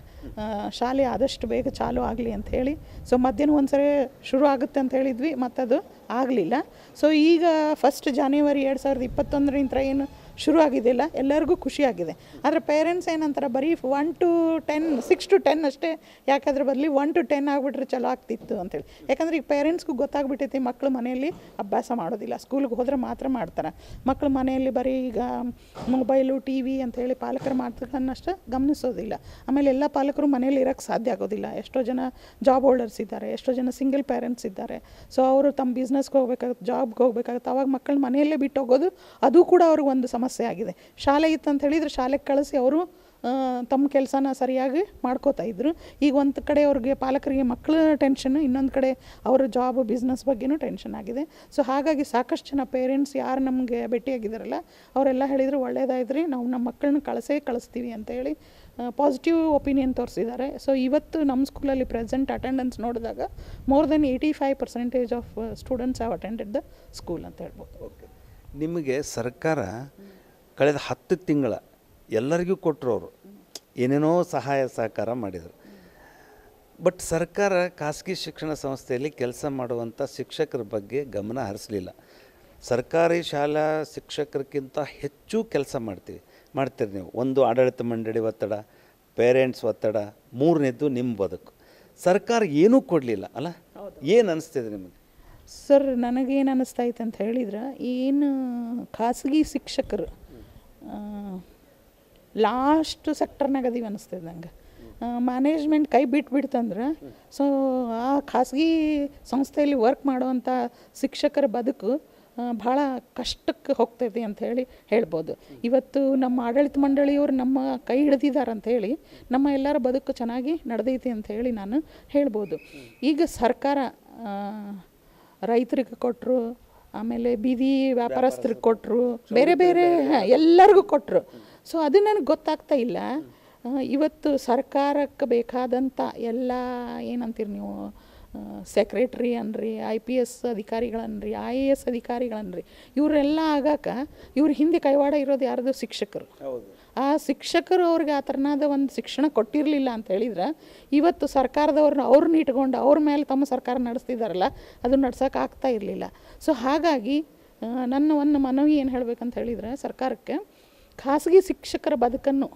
ಶಾಲೆ ಆದಷ್ಟು ಬೇಗ ಚಾಲೂ ಆಗಲಿ ಅಂತ ಹೇಳಿ. ಸೊ ಮಧ್ಯಾಹ್ನ ಒಂದು ಸರಿ ಶುರು ಆಗುತ್ತೆ ಅಂತ ಹೇಳಿದ್ವಿ, ಮತ್ತದು ಆಗಲಿಲ್ಲ. ಸೊ ಈಗ 1 ಜನವರಿ 2021 ಏನು ಶುರು ಆಗಿದೆಯಲ್ಲ, ಎಲ್ಲರಿಗೂ ಖುಷಿಯಾಗಿದೆ. ಆದರೆ ಪೇರೆಂಟ್ಸ್ ಏನಂತಾರೆ, ಬರೀ 1 to 10 6 to 10 ಅಷ್ಟೇ, ಯಾಕಂದ್ರೆ ಬದಲಿ 1 to 10 ಆಗಿಬಿಟ್ರೆ ಚಲೋ ಆಗ್ತಿತ್ತು ಅಂತೇಳಿ. ಯಾಕಂದರೆ ಈಗ ಪೇರೆಂಟ್ಸ್ಗೂ ಗೊತ್ತಾಗ್ಬಿಟ್ಟೈತಿ ಮಕ್ಕಳು ಮನೆಯಲ್ಲಿ ಅಭ್ಯಾಸ ಮಾಡೋದಿಲ್ಲ, ಸ್ಕೂಲ್ಗೆ ಹೋದರೆ ಮಾತ್ರ ಮಾಡ್ತಾರೆ. ಮಕ್ಕಳು ಮನೆಯಲ್ಲಿ ಬರೀ ಈಗ ಮೊಬೈಲು TV ಅಂಥೇಳಿ ಪಾಲಕರ ಮಾತುಗಳನ್ನಷ್ಟು ಗಮನಿಸೋದಿಲ್ಲ. ಆಮೇಲೆ ಎಲ್ಲ ಪಾಲಕರು ಮನೇಲಿ ಇರೋಕ್ಕೆ ಸಾಧ್ಯ ಆಗೋದಿಲ್ಲ. ಎಷ್ಟೋ ಜನ ಜಾಬ್ ಹೋಲ್ಡರ್ಸ್ ಇದ್ದಾರೆ, ಎಷ್ಟೋ ಜನ ಸಿಂಗಲ್ ಪೇರೆಂಟ್ಸ್ ಇದ್ದಾರೆ. ಸೊ ಅವರು ತಮ್ಮ ಬಿಸ್ನೆಸ್ಗೆ ಹೋಗ್ಬೇಕಾಗುತ್ತೆ, ಜಾಬ್ಗೆ ಹೋಗ್ಬೇಕಾಗುತ್ತೆ. ಅವಾಗ ಮಕ್ಕಳು ಮನೆಯಲ್ಲೇ ಬಿಟ್ಟು ಹೋಗೋದು ಅದು ಕೂಡ ಅವ್ರಿಗೆ ಒಂದು ಸಮಸ್ಯೆ ಆಗಿದೆ. ಶಾಲೆ ಇತ್ತಂತ ಹೇಳಿದರೆ ಶಾಲೆಗೆ ಕಳಿಸಿ ಅವರು ತಮ್ಮ ಕೆಲಸನ ಸರಿಯಾಗಿ ಮಾಡ್ಕೋತಾ ಇದ್ರು. ಈಗ ಒಂದು ಕಡೆ ಅವ್ರಿಗೆ ಪಾಲಕರಿಗೆ ಮಕ್ಕಳ ಟೆನ್ಷನ್ನು, ಇನ್ನೊಂದು ಕಡೆ ಅವರ ಜಾಬ್ ಬಿಸ್ನೆಸ್ ಬಗ್ಗೆನೂ ಟೆನ್ಷನ್ ಆಗಿದೆ. ಸೊ ಹಾಗಾಗಿ ಸಾಕಷ್ಟು ಜನ ಪೇರೆಂಟ್ಸ್ ಯಾರು ನಮಗೆ ಭೇಟಿಯಾಗಿದ್ದಾರಲ್ಲ ಅವರೆಲ್ಲ ಹೇಳಿದರು ಒಳ್ಳೇದಾಯ್ತು, ನಾವು ನಮ್ಮ ಮಕ್ಕಳನ್ನ ಕಳಿಸ್ತೀವಿ ಅಂತ ಹೇಳಿ ಪಾಸಿಟಿವ್ ಒಪಿನಿಯನ್ ತೋರಿಸಿದ್ದಾರೆ. ಸೊ ಇವತ್ತು ನಮ್ಮ ಸ್ಕೂಲಲ್ಲಿ ಪ್ರೆಸೆಂಟ್ ಅಟೆಂಡೆನ್ಸ್ ನೋಡಿದಾಗ more than 85% of students have attended the school ಅಂತ ಹೇಳ್ಬೋದು. ಓಕೆ, ನಿಮಗೆ ಸರ್ಕಾರ ಕಳೆದ 10 ತಿಂಗಳ ಎಲ್ಲರಿಗೂ ಕೊಟ್ಟರು, ಅವರು ಏನೇನೋ ಸಹಾಯ ಸಹಕಾರ ಮಾಡಿದರು. ಬಟ್ ಸರ್ಕಾರ ಖಾಸಗಿ ಶಿಕ್ಷಣ ಸಂಸ್ಥೆಯಲ್ಲಿ ಕೆಲಸ ಮಾಡುವಂಥ ಶಿಕ್ಷಕರ ಬಗ್ಗೆ ಗಮನ ಹರಿಸಲಿಲ್ಲ. ಸರ್ಕಾರಿ ಶಾಲಾ ಶಿಕ್ಷಕರಿಗಿಂತ ಹೆಚ್ಚು ಕೆಲಸ ಮಾಡ್ತೀರಿ ನೀವು. ಒಂದು ಆಡಳಿತ ಮಂಡಳಿ ಒತ್ತಡ, ಪೇರೆಂಟ್ಸ್ ಒತ್ತಡ, ಮೂರನೇದು ನಿಮ್ಮ ಬದುಕು. ಸರ್ಕಾರ ಏನೂ ಕೊಡಲಿಲ್ಲ ಅಲ್ಲ, ಏನು ಅನಿಸ್ತಿದೆ ನಿಮಗೆ? ಸರ್, ನನಗೇನು ಅನ್ನಿಸ್ತೈತೆ ಅಂತ ಹೇಳಿದ್ರೆ, ಏನು ಖಾಸಗಿ ಶಿಕ್ಷಕರು ಲಾಸ್ಟ್ ಸೆಕ್ಟರ್ನಾಗ ಅದೀವಿ ಅನ್ನಿಸ್ತದೆ ನಂಗೆ. ಮ್ಯಾನೇಜ್ಮೆಂಟ್ ಕೈ ಬಿಟ್ಬಿಡ್ತಂದ್ರೆ ಸೊ ಆ ಖಾಸಗಿ ಸಂಸ್ಥೆಯಲ್ಲಿ ವರ್ಕ್ ಮಾಡುವಂಥ ಶಿಕ್ಷಕರ ಬದುಕು ಭಾಳ ಕಷ್ಟಕ್ಕೆ ಹೋಗ್ತೈತಿ ಅಂತ ಹೇಳ್ಬೋದು. ಇವತ್ತು ನಮ್ಮ ಆಡಳಿತ ಮಂಡಳಿಯವರು ನಮ್ಮ ಕೈ ಹಿಡಿದಿದ್ದಾರೆ ಅಂಥೇಳಿ ನಮ್ಮ ಎಲ್ಲರ ಬದುಕು ಚೆನ್ನಾಗಿ ನಡೆದೈತಿ ಅಂತ ಹೇಳಿ ನಾನು ಹೇಳ್ಬೋದು. ಈಗ ಸರ್ಕಾರ ರೈತರಿಗೆ ಕೊಟ್ಟರು, ಆಮೇಲೆ ಬೀದಿ ವ್ಯಾಪಾರಸ್ಥರಿಗೆ ಕೊಟ್ಟರು, ಬೇರೆ ಬೇರೆ ಎಲ್ಲರಿಗೂ ಕೊಟ್ಟರು. ಸೊ ಅದು ನನಗೆ ಗೊತ್ತಾಗ್ತಾ ಇಲ್ಲ. ಇವತ್ತು ಸರ್ಕಾರಕ್ಕೆ ಬೇಕಾದಂಥ ಎಲ್ಲ ಏನಂತೀರಿ ನೀವು ಸೆಕ್ರೆಟ್ರಿ ಅನ್ರಿ, IPS ಅಧಿಕಾರಿಗಳನ್ರಿ, IAS ಅಧಿಕಾರಿಗಳನ್ರಿ, ಇವರೆಲ್ಲ ಆಗಾಕ ಇವ್ರ ಹಿಂದೆ ಕೈವಾಡ ಇರೋದು ಯಾರ್ದು? ಶಿಕ್ಷಕರು. ಆ ಶಿಕ್ಷಕರು ಅವ್ರಿಗೆ ಆ ಥರನಾದ ಒಂದು ಶಿಕ್ಷಣ ಕೊಟ್ಟಿರಲಿಲ್ಲ ಅಂತ ಹೇಳಿದ್ರೆ ಇವತ್ತು ಸರ್ಕಾರದವ್ರನ್ನ ಅವ್ರನ್ನ ಇಟ್ಕೊಂಡು ಅವ್ರ ಮೇಲೆ ತಮ್ಮ ಸರ್ಕಾರ ನಡೆಸ್ತಿದ್ದಾರಲ್ಲ, ಅದು ನಡ್ಸೋಕೆ ಆಗ್ತಾ ಇರಲಿಲ್ಲ. ಸೊ ಹಾಗಾಗಿ ನನ್ನ ಒಂದು ಮನವಿ ಏನು ಹೇಳಬೇಕಂತ ಹೇಳಿದರೆ, ಸರ್ಕಾರಕ್ಕೆ ಖಾಸಗಿ ಶಿಕ್ಷಕರ ಬದುಕನ್ನು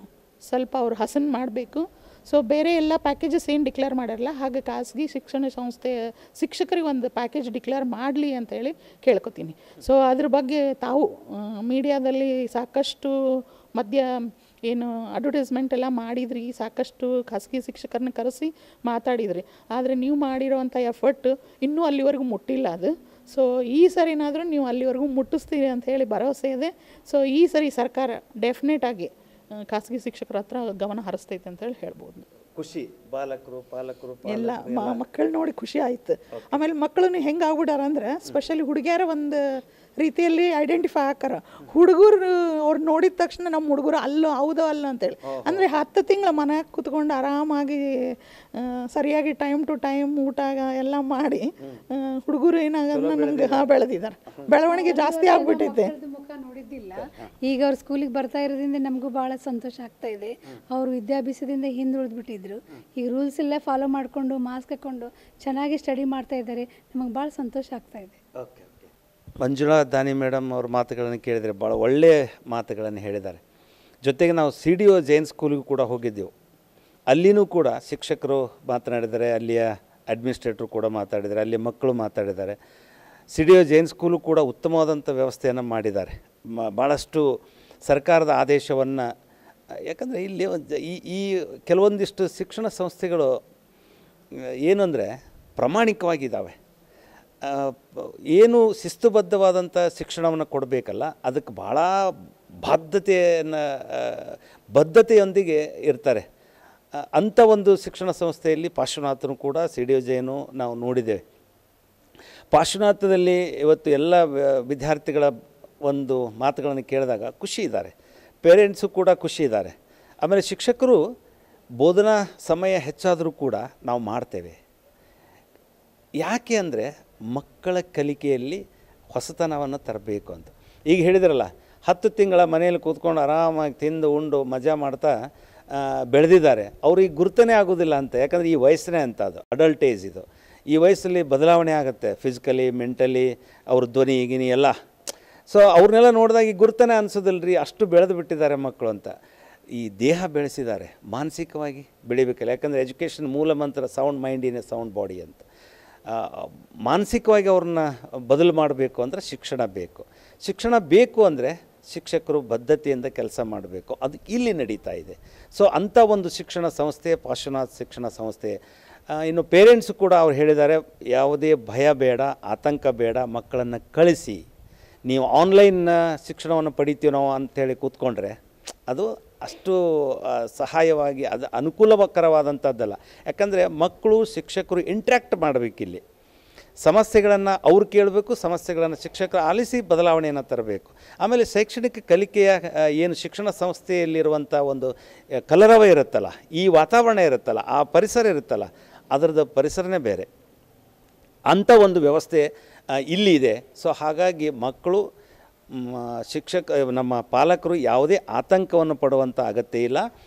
ಸ್ವಲ್ಪ ಅವ್ರು ಹಸನ್ ಮಾಡಬೇಕು. ಸೊ ಬೇರೆ ಎಲ್ಲ ಪ್ಯಾಕೇಜಸ್ ಏನು ಡಿಕ್ಲೇರ್ ಮಾಡಿರಲ್ಲ, ಹಾಗೆ ಖಾಸಗಿ ಶಿಕ್ಷಣ ಸಂಸ್ಥೆ ಶಿಕ್ಷಕರಿಗೆ ಒಂದು ಪ್ಯಾಕೇಜ್ ಡಿಕ್ಲೇರ್ ಮಾಡಲಿ ಅಂತೇಳಿ ಕೇಳ್ಕೊತೀನಿ. ಸೊ ಅದ್ರ ಬಗ್ಗೆ ತಾವು ಮೀಡಿಯಾದಲ್ಲಿ ಸಾಕಷ್ಟು ಏನು ಅಡ್ವರ್ಟೈಸ್ಮೆಂಟ್ ಎಲ್ಲ ಮಾಡಿದ್ರಿ, ಸಾಕಷ್ಟು ಖಾಸಗಿ ಶಿಕ್ಷಕರನ್ನ ಕರೆಸಿ ಮಾತಾಡಿದ್ರಿ. ಆದರೆ ನೀವು ಮಾಡಿರೋವಂಥ ಎಫರ್ಟ್ ಇನ್ನೂ ಅಲ್ಲಿವರೆಗೂ ಮುಟ್ಟಿಲ್ಲ ಅದು. ಸೊ ಈ ಸರಿನಾದರೂ ನೀವು ಅಲ್ಲಿವರೆಗೂ ಮುಟ್ಟಿಸ್ತೀರಿ ಅಂತ ಹೇಳಿ ಭರವಸೆ ಇದೆ. ಸೊ ಈ ಸರಿ ಸರ್ಕಾರ ಡೆಫಿನೆಟಾಗಿ ಖಾಸಗಿ ಶಿಕ್ಷಕರ ಹತ್ರ ಗಮನ ಹರಿಸ್ತೈತೆ ಅಂತೇಳಿ ಹೇಳ್ಬೋದು. ಖುಷಿ ಪಾಲಕರು ಎಲ್ಲ ಮಕ್ಕಳು ನೋಡಿ ಖುಷಿ ಆಯ್ತು. ಆಮೇಲೆ ಮಕ್ಕಳನ್ನು ಹೆಂಗೆ ಆಗ್ಬಿಟ್ಟಾರ ಅಂದ್ರೆ, ಸ್ಪೆಷಲಿ ಹುಡುಗಿಯರ ಒಂದು ರೀತಿಯಲ್ಲಿ ಐಡೆಂಟಿಫೈ ಹಾಕಾರ. ಹುಡುಗರು ಅವ್ರು ನೋಡಿದ ತಕ್ಷಣ ನಮ್ಮ ಹುಡುಗರು ಅಲ್ಲೋ ಹೌದೋ ಅಲ್ಲ ಅಂತೇಳಿ, ಅಂದರೆ 10 ತಿಂಗಳ ಮನೆಯಾಗ ಕೂತ್ಕೊಂಡು ಆರಾಮಾಗಿ ಸರಿಯಾಗಿ ಟೈಮ್ ಟು ಟೈಮ್ ಊಟ ಎಲ್ಲ ಮಾಡಿ ಹುಡುಗರು ಏನಾಗೋದು ನಮ್ಗೆ ಬೆಳೆದಿದ್ದಾರೆ. ಬೆಳವಣಿಗೆ ಜಾಸ್ತಿ ಆಗ್ಬಿಟ್ಟೈತೆ. ಮುಖ ನೋಡಿದ್ದಿಲ್ಲ, ಈಗ ಅವ್ರು ಸ್ಕೂಲಿಗೆ ಬರ್ತಾ ಇರೋದ್ರಿಂದ ನಮಗೂ ಭಾಳ ಸಂತೋಷ ಆಗ್ತಾ ಇದೆ. ಅವರು ವಿದ್ಯಾಭ್ಯಾಸದಿಂದ ಹಿಂದುಳಿದ್ಬಿಟ್ಟಿದ್ರು, ಈಗ ರೂಲ್ಸ್ ಎಲ್ಲ ಫಾಲೋ ಮಾಡಿಕೊಂಡು ಮಾಸ್ಕ್ ಹಾಕ್ಕೊಂಡು ಚೆನ್ನಾಗಿ ಸ್ಟಡಿ ಮಾಡ್ತಾ ಇದ್ದಾರೆ. ನಮಗೆ ಭಾಳ ಸಂತೋಷ ಆಗ್ತಾ ಇದೆ. ಓಕೆ. ಮಂಜುಳಾ ದಾನಿ ಮೇಡಮ್ ಅವ್ರ ಮಾತುಗಳನ್ನು ಕೇಳಿದರೆ ಭಾಳ ಒಳ್ಳೆಯ ಮಾತುಗಳನ್ನು ಹೇಳಿದ್ದಾರೆ. ಜೊತೆಗೆ ನಾವು CDO ಜೈನ್ ಸ್ಕೂಲಿಗೂ ಕೂಡ ಹೋಗಿದ್ದೆವು. ಅಲ್ಲಿನೂ ಕೂಡ ಶಿಕ್ಷಕರು ಮಾತನಾಡಿದ್ದಾರೆ, ಅಲ್ಲಿಯ ಅಡ್ಮಿನಿಸ್ಟ್ರೇಟ್ರು ಕೂಡ ಮಾತಾಡಿದ್ದಾರೆ, ಅಲ್ಲಿ ಮಕ್ಕಳು ಮಾತಾಡಿದ್ದಾರೆ. CDO ಜೈನ್ ಸ್ಕೂಲು ಕೂಡ ಉತ್ತಮವಾದಂಥ ವ್ಯವಸ್ಥೆಯನ್ನು ಮಾಡಿದ್ದಾರೆ. ಭಾಳಷ್ಟು ಸರ್ಕಾರದ ಆದೇಶವನ್ನು, ಯಾಕಂದರೆ ಇಲ್ಲಿ ಈ ಕೆಲವೊಂದಿಷ್ಟು ಶಿಕ್ಷಣ ಸಂಸ್ಥೆಗಳು ಏನು ಅಂದರೆ ಪ್ರಾಮಾಣಿಕವಾಗಿದ್ದಾವೆ. ಏನು ಶಿಸ್ತುಬದ್ಧವಾದಂಥ ಶಿಕ್ಷಣವನ್ನು ಕೊಡಬೇಕಲ್ಲ, ಅದಕ್ಕೆ ಭಾಳ ಬದ್ಧತೆಯೊಂದಿಗೆ ಇರ್ತಾರೆ. ಅಂಥ ಒಂದು ಶಿಕ್ಷಣ ಸಂಸ್ಥೆಯಲ್ಲಿ ಪಾರ್ಶ್ವನಾಥನು ಕೂಡ CDO ಜೈನು ನಾವು ನೋಡಿದ್ದೇವೆ. ಪಾರ್ಶ್ವನಾಥದಲ್ಲಿ ಇವತ್ತು ಎಲ್ಲ ವಿದ್ಯಾರ್ಥಿಗಳ ಒಂದು ಮಾತುಗಳನ್ನು ಕೇಳಿದಾಗ ಖುಷಿ ಇದ್ದಾರೆ, ಪೇರೆಂಟ್ಸು ಕೂಡ ಖುಷಿ ಇದ್ದಾರೆ. ಆಮೇಲೆ ಶಿಕ್ಷಕರು ಬೋಧನಾ ಸಮಯ ಹೆಚ್ಚಾದರೂ ಕೂಡ ನಾವು ಮಾಡ್ತೇವೆ. ಯಾಕೆ ಅಂದರೆ ಮಕ್ಕಳ ಕಲಿಕೆಯಲ್ಲಿ ಹೊಸತನವನ್ನು ತರಬೇಕು ಅಂತ. ಈಗ ಹೇಳಿದ್ರಲ್ಲ, 10 ತಿಂಗಳ ಮನೆಯಲ್ಲಿ ಕೂತ್ಕೊಂಡು ಆರಾಮಾಗಿ ತಿಂದು ಉಂಡು ಮಜಾ ಮಾಡ್ತಾ ಬೆಳೆದಿದ್ದಾರೆ. ಅವ್ರಿಗೆ ಗುರ್ತನೇ ಆಗೋದಿಲ್ಲ ಅಂತ, ಯಾಕಂದರೆ ಈ ವಯಸ್ಸೇ ಅಂತ, ಅದು ಅಡಲ್ಟ್ ಏಜ್ ಇದು. ಈ ವಯಸ್ಸಲ್ಲಿ ಬದಲಾವಣೆ ಆಗುತ್ತೆ, ಫಿಸಿಕಲಿ ಮೆಂಟಲಿ, ಅವ್ರ ಧ್ವನಿ ಗಿನಿ ಎಲ್ಲ. ಸೊ ಅವ್ರನ್ನೆಲ್ಲ ನೋಡಿದಾಗ ಈ ಗುರ್ತನೇ ಅನಿಸೋದಿಲ್ಲರಿ, ಅಷ್ಟು ಬೆಳೆದು ಬಿಟ್ಟಿದ್ದಾರೆ ಮಕ್ಕಳು ಅಂತ. ಈ ದೇಹ ಬೆಳೆಸಿದ್ದಾರೆ, ಮಾನಸಿಕವಾಗಿ ಬೆಳಿಬೇಕಲ್ಲ. ಯಾಕಂದರೆ ಎಜುಕೇಷನ್ ಮೂಲ ಮಂತ್ರ sound mind in a sound body ಅಂತ. ಮಾನಸಿಕವಾಗಿ ಅವ್ರನ್ನ ಬದಲು ಮಾಡಬೇಕು ಅಂದರೆ ಶಿಕ್ಷಣ ಬೇಕು. ಶಿಕ್ಷಣ ಬೇಕು ಅಂದರೆ ಶಿಕ್ಷಕರು ಬದ್ಧತೆಯಿಂದ ಕೆಲಸ ಮಾಡಬೇಕು. ಅದು ಇಲ್ಲಿ ನಡೀತಾ ಇದೆ. ಸೊ ಅಂಥ ಒಂದು ಶಿಕ್ಷಣ ಸಂಸ್ಥೆ ಪಾರ್ಶ್ವನಾಥ್ ಶಿಕ್ಷಣ ಸಂಸ್ಥೆ. ಇನ್ನು ಪೇರೆಂಟ್ಸು ಕೂಡ ಅವ್ರು ಹೇಳಿದ್ದಾರೆ, ಯಾವುದೇ ಭಯ ಬೇಡ, ಆತಂಕ ಬೇಡ, ಮಕ್ಕಳನ್ನು ಕಳಿಸಿ. ನೀವು ಆನ್ಲೈನ್ ಶಿಕ್ಷಣವನ್ನು ಪಡಿತೀವಿ ನಾವು ಅಂಥೇಳಿ ಕೂತ್ಕೊಂಡ್ರೆ ಅದು ಅಷ್ಟು ಸಹಾಯವಾಗಿ ಅದು ಅನುಕೂಲಕರವಾದಂಥದ್ದಲ್ಲ. ಯಾಕಂದರೆ ಮಕ್ಕಳು ಶಿಕ್ಷಕರು ಇಂಟ್ರ್ಯಾಕ್ಟ್ ಮಾಡಬೇಕಿಲ್ಲಿ. ಸಮಸ್ಯೆಗಳನ್ನು ಅವ್ರು ಕೇಳಬೇಕು, ಸಮಸ್ಯೆಗಳನ್ನು ಶಿಕ್ಷಕರು ಆಲಿಸಿ ಬದಲಾವಣೆಯನ್ನು ತರಬೇಕು. ಆಮೇಲೆ ಶೈಕ್ಷಣಿಕ ಕಲಿಕೆಯ ಏನು ಶಿಕ್ಷಣ ಸಂಸ್ಥೆಯಲ್ಲಿರುವಂಥ ಒಂದು ಕಲರವ ಇರುತ್ತಲ್ಲ, ಈ ವಾತಾವರಣ ಇರುತ್ತಲ್ಲ, ಆ ಪರಿಸರ ಇರುತ್ತಲ್ಲ, ಅದರದ್ದು ಪರಿಸರನೇ ಬೇರೆ. ಅಂಥ ಒಂದು ವ್ಯವಸ್ಥೆ ಇಲ್ಲಿ ಇದೆ. ಸೊ ಹಾಗಾಗಿ ಮಕ್ಕಳು ನಮ್ಮ ಪಾಲಕರು ಯಾವುದೇ ಆತಂಕವನ್ನು ಪಡುವಂಥ ಅಗತ್ಯ ಇಲ್ಲ.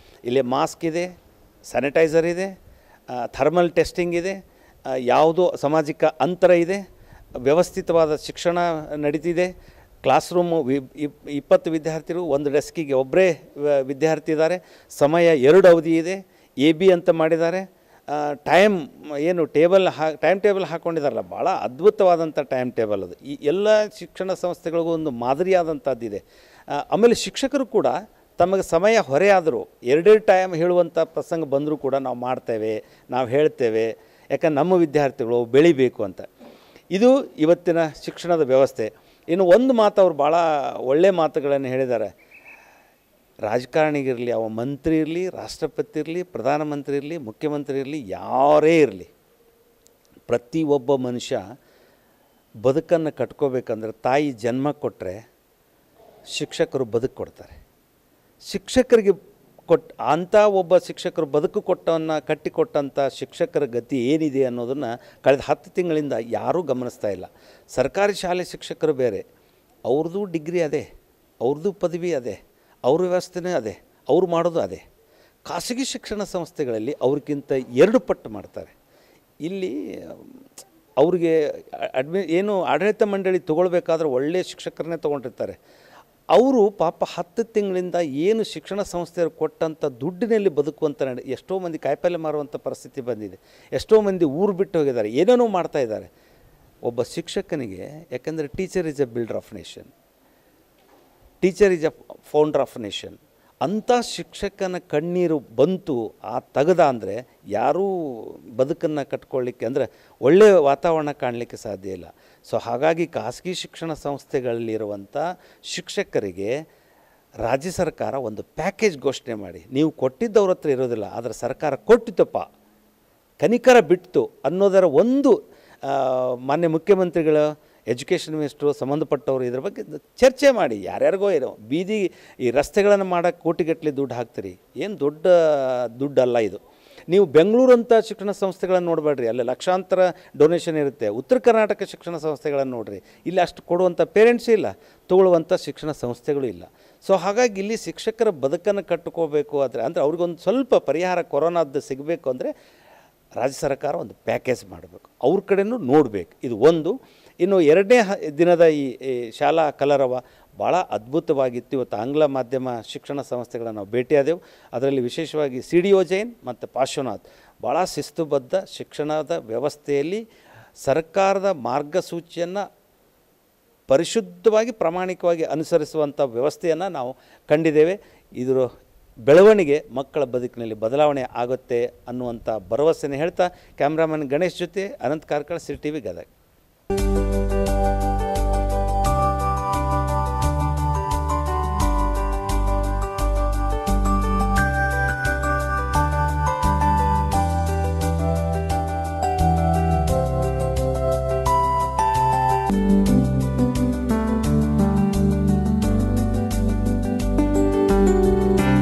ಇಲ್ಲಿ ಮಾಸ್ಕ್ ಇದೆ, ಸ್ಯಾನಿಟೈಸರ್ ಇದೆ, ಥರ್ಮಲ್ ಟೆಸ್ಟಿಂಗ್ ಇದೆ, ಯಾವುದೋ ಸಾಮಾಜಿಕ ಅಂತರ ಇದೆ, ವ್ಯವಸ್ಥಿತವಾದ ಶಿಕ್ಷಣ ನಡೀತಿದೆ. ಕ್ಲಾಸ್ ರೂಮು 20 ವಿದ್ಯಾರ್ಥಿಗಳು, ಒಂದು ಡೆಸ್ಕಿಗೆ ಒಬ್ಬರೇ ವಿದ್ಯಾರ್ಥಿ ಇದ್ದಾರೆ. ಸಮಯ 2 ಅವಧಿ ಇದೆ, AB ಅಂತ ಮಾಡಿದ್ದಾರೆ. ಟೈಮ್ ಏನು ಟೈಮ್ ಟೇಬಲ್ ಹಾಕ್ಕೊಂಡಿದ್ದಾರಲ್ಲ, ಭಾಳ ಅದ್ಭುತವಾದಂಥ ಟೈಮ್ ಟೇಬಲ್ ಅದು. ಈ ಎಲ್ಲ ಶಿಕ್ಷಣ ಸಂಸ್ಥೆಗಳಿಗೂ ಒಂದು ಮಾದರಿಯಾದಂಥದ್ದಿದೆ. ಆಮೇಲೆ ಶಿಕ್ಷಕರು ಕೂಡ ತಮಗೆ ಸಮಯ ಹೊರೆಯಾದರೂ 2 ಟೈಮ್ ಹೇಳುವಂಥ ಪ್ರಸಂಗ ಬಂದರೂ ಕೂಡ ನಾವು ಮಾಡ್ತೇವೆ, ನಾವು ಹೇಳ್ತೇವೆ. ಯಾಕಂದ್ರೆ ನಮ್ಮ ವಿದ್ಯಾರ್ಥಿಗಳು ಬೆಳಿಬೇಕು ಅಂತ. ಇದು ಇವತ್ತಿನ ಶಿಕ್ಷಣದ ವ್ಯವಸ್ಥೆ. ಇನ್ನು ಒಂದು ಮಾತು ಅವ್ರು ಭಾಳ ಒಳ್ಳೆಯ ಮಾತುಗಳನ್ನು ಹೇಳಿದ್ದಾರೆ. ರಾಜಕಾರಣಿಗಿರಲಿ, ಅವ ಮಂತ್ರಿ ಇರಲಿ, ರಾಷ್ಟ್ರಪತಿ ಇರಲಿ, ಪ್ರಧಾನಮಂತ್ರಿ ಇರಲಿ, ಮುಖ್ಯಮಂತ್ರಿ ಇರಲಿ, ಯಾರೇ ಇರಲಿ, ಪ್ರತಿಯೊಬ್ಬ ಮನುಷ್ಯ ಬದುಕನ್ನು ಕಟ್ಕೋಬೇಕಂದ್ರೆ ತಾಯಿ ಜನ್ಮ ಕೊಟ್ಟರೆ ಶಿಕ್ಷಕರು ಬದುಕು ಕೊಡ್ತಾರೆ. ಶಿಕ್ಷಕರಿಗೆ ಅಂಥ ಒಬ್ಬ ಶಿಕ್ಷಕರು ಬದುಕು ಕಟ್ಟಿಕೊಟ್ಟಂಥ ಶಿಕ್ಷಕರ ಗತಿ ಏನಿದೆ ಅನ್ನೋದನ್ನು ಕಳೆದ 10 ತಿಂಗಳಿಂದ ಯಾರೂ ಗಮನಿಸ್ತಾ ಇಲ್ಲ. ಸರ್ಕಾರಿ ಶಾಲೆ ಶಿಕ್ಷಕರು ಬೇರೆ, ಅವ್ರದ್ದು ಡಿಗ್ರಿ ಅದೇ, ಅವ್ರದ್ದು ಪದವಿ ಅದೇ, ಅವ್ರ ವ್ಯವಸ್ಥೆನೇ ಅದೇ, ಅವ್ರು ಮಾಡೋದು ಅದೇ. ಖಾಸಗಿ ಶಿಕ್ಷಣ ಸಂಸ್ಥೆಗಳಲ್ಲಿ ಅವ್ರಿಗಿಂತ 2 ಪಟ್ಟು ಮಾಡ್ತಾರೆ. ಇಲ್ಲಿ ಅವ್ರಿಗೆ ಏನು ಆಡಳಿತ ಮಂಡಳಿ ತೊಗೊಳ್ಬೇಕಾದ್ರೆ ಒಳ್ಳೆಯ ಶಿಕ್ಷಕರನ್ನೇ ತೊಗೊಂಡಿರ್ತಾರೆ. ಅವರು ಪಾಪ 10 ತಿಂಗಳಿಂದ ಏನು ಶಿಕ್ಷಣ ಸಂಸ್ಥೆಯವರು ಕೊಟ್ಟಂಥ ದುಡ್ಡಿನಲ್ಲಿ ಬದುಕುವಂಥ ಎಷ್ಟೋ ಮಂದಿ ಕಾಯಿಪಲ್ಯ ಮಾರುವಂಥ ಪರಿಸ್ಥಿತಿ ಬಂದಿದೆ. ಎಷ್ಟೋ ಮಂದಿ ಊರು ಬಿಟ್ಟು ಹೋಗಿದ್ದಾರೆ, ಏನೇನೋ ಮಾಡ್ತಾ ಇದ್ದಾರೆ. ಒಬ್ಬ ಶಿಕ್ಷಕನಿಗೆ, ಯಾಕೆಂದರೆ teacher is A builder of nation, teacher is A founder of nation. ಅಂಥ ಶಿಕ್ಷಕನ ಕಣ್ಣೀರು ಬಂತು ತೆಗೆದ ಅಂದರೆ ಯಾರೂ ಬದುಕನ್ನು ಕಟ್ಕೊಳ್ಳಿಕ್ಕೆ ಅಂದರೆ ಒಳ್ಳೆಯ ವಾತಾವರಣ ಕಾಣಲಿಕ್ಕೆ ಸಾಧ್ಯ ಇಲ್ಲ. ಸೊ ಹಾಗಾಗಿ ಖಾಸಗಿ ಶಿಕ್ಷಣ ಸಂಸ್ಥೆಗಳಲ್ಲಿರುವಂಥ ಶಿಕ್ಷಕರಿಗೆ ರಾಜ್ಯ ಸರ್ಕಾರ ಒಂದು ಪ್ಯಾಕೇಜ್ ಘೋಷಣೆ ಮಾಡಿ, ನೀವು ಕೊಟ್ಟಿದ್ದವ್ರ ಹತ್ರ ಇರೋದಿಲ್ಲ, ಆದರೆ ಸರ್ಕಾರ ಕೊಟ್ಟಿತ್ತಪ್ಪ, ಕನಿಕರ ಬಿಟ್ಟು ಅನ್ನೋದರ ಒಂದು ಮಾನ್ಯ ಮುಖ್ಯಮಂತ್ರಿಗಳ, ಎಜುಕೇಷನ್ ಮಿನಿಸ್ಟ್ರು, ಸಂಬಂಧಪಟ್ಟವರು ಇದ್ರ ಬಗ್ಗೆ ಚರ್ಚೆ ಮಾಡಿ. ಯಾರ್ಯಾರಿಗೋ ಏನೋ ಬೀದಿ ಈ ರಸ್ತೆಗಳನ್ನು ಮಾಡೋಕ್ಕೆ ಕೋಟಿಗಟ್ಟಲೆ ದುಡ್ಡು ಹಾಕ್ತೀರಿ, ಏನು ದೊಡ್ಡ ದುಡ್ಡಲ್ಲ ಇದು. ನೀವು ಬೆಂಗಳೂರಂಥ ಶಿಕ್ಷಣ ಸಂಸ್ಥೆಗಳನ್ನು ನೋಡಬೇಡ್ರಿ, ಅಲ್ಲಿ ಲಕ್ಷಾಂತರ ಡೊನೇಷನ್ ಇರುತ್ತೆ. ಉತ್ತರ ಕರ್ನಾಟಕ ಶಿಕ್ಷಣ ಸಂಸ್ಥೆಗಳನ್ನು ನೋಡಿರಿ, ಇಲ್ಲಿ ಅಷ್ಟು ಕೊಡುವಂಥ ಪೇರೆಂಟ್ಸೂ ಇಲ್ಲ, ತೊಗೊಳ್ಳುವಂಥ ಶಿಕ್ಷಣ ಸಂಸ್ಥೆಗಳು ಇಲ್ಲ. ಸೊ ಹಾಗಾಗಿ ಇಲ್ಲಿ ಶಿಕ್ಷಕರ ಬದುಕನ್ನು ಕಟ್ಟಿಕೋಬೇಕು ಅಂದರೆ ಅವ್ರಿಗೊಂದು ಸ್ವಲ್ಪ ಪರಿಹಾರ ಕೊರೋನಾದ್ದು ಸಿಗಬೇಕು ಅಂದರೆ ರಾಜ್ಯ ಸರ್ಕಾರ ಒಂದು ಪ್ಯಾಕೇಜ್ ಮಾಡಬೇಕು, ಅವ್ರ ಕಡೆಯೂ ನೋಡಬೇಕು. ಇದು ಒಂದು. ಇನ್ನು 2ನೇ ದಿನದ ಈ ಶಾಲಾ ಕಲರವ ಭಾಳ ಅದ್ಭುತವಾಗಿತ್ತು. ಇವತ್ತು ಆಂಗ್ಲ ಮಾಧ್ಯಮ ಶಿಕ್ಷಣ ಸಂಸ್ಥೆಗಳನ್ನು ನಾವು ಭೇಟಿಯಾದೆವು. ಅದರಲ್ಲಿ ವಿಶೇಷವಾಗಿ CDO ಜೈನ್ ಮತ್ತು ಪಾರ್ಶ್ವನಾಥ್ ಭಾಳ ಶಿಸ್ತುಬದ್ಧ ಶಿಕ್ಷಣದ ವ್ಯವಸ್ಥೆಯಲ್ಲಿ ಸರ್ಕಾರದ ಮಾರ್ಗಸೂಚಿಯನ್ನು ಪರಿಶುದ್ಧವಾಗಿ ಪ್ರಾಮಾಣಿಕವಾಗಿ ಅನುಸರಿಸುವಂಥ ವ್ಯವಸ್ಥೆಯನ್ನು ನಾವು ಕಂಡಿದ್ದೇವೆ. ಇದರ ಬೆಳವಣಿಗೆ ಮಕ್ಕಳ ಬದುಕಿನಲ್ಲಿ ಬದಲಾವಣೆ ಆಗುತ್ತೆ ಅನ್ನುವಂಥ ಭರವಸೆಯನ್ನು ಹೇಳ್ತಾ ಕ್ಯಾಮ್ರಾಮನ್ ಗಣೇಶ್ ಜೊತೆ ಅನಂತ್ ಕಾರ್ಕಳ, ಸಿಟಿ ಟಿವಿ ಗದಗ.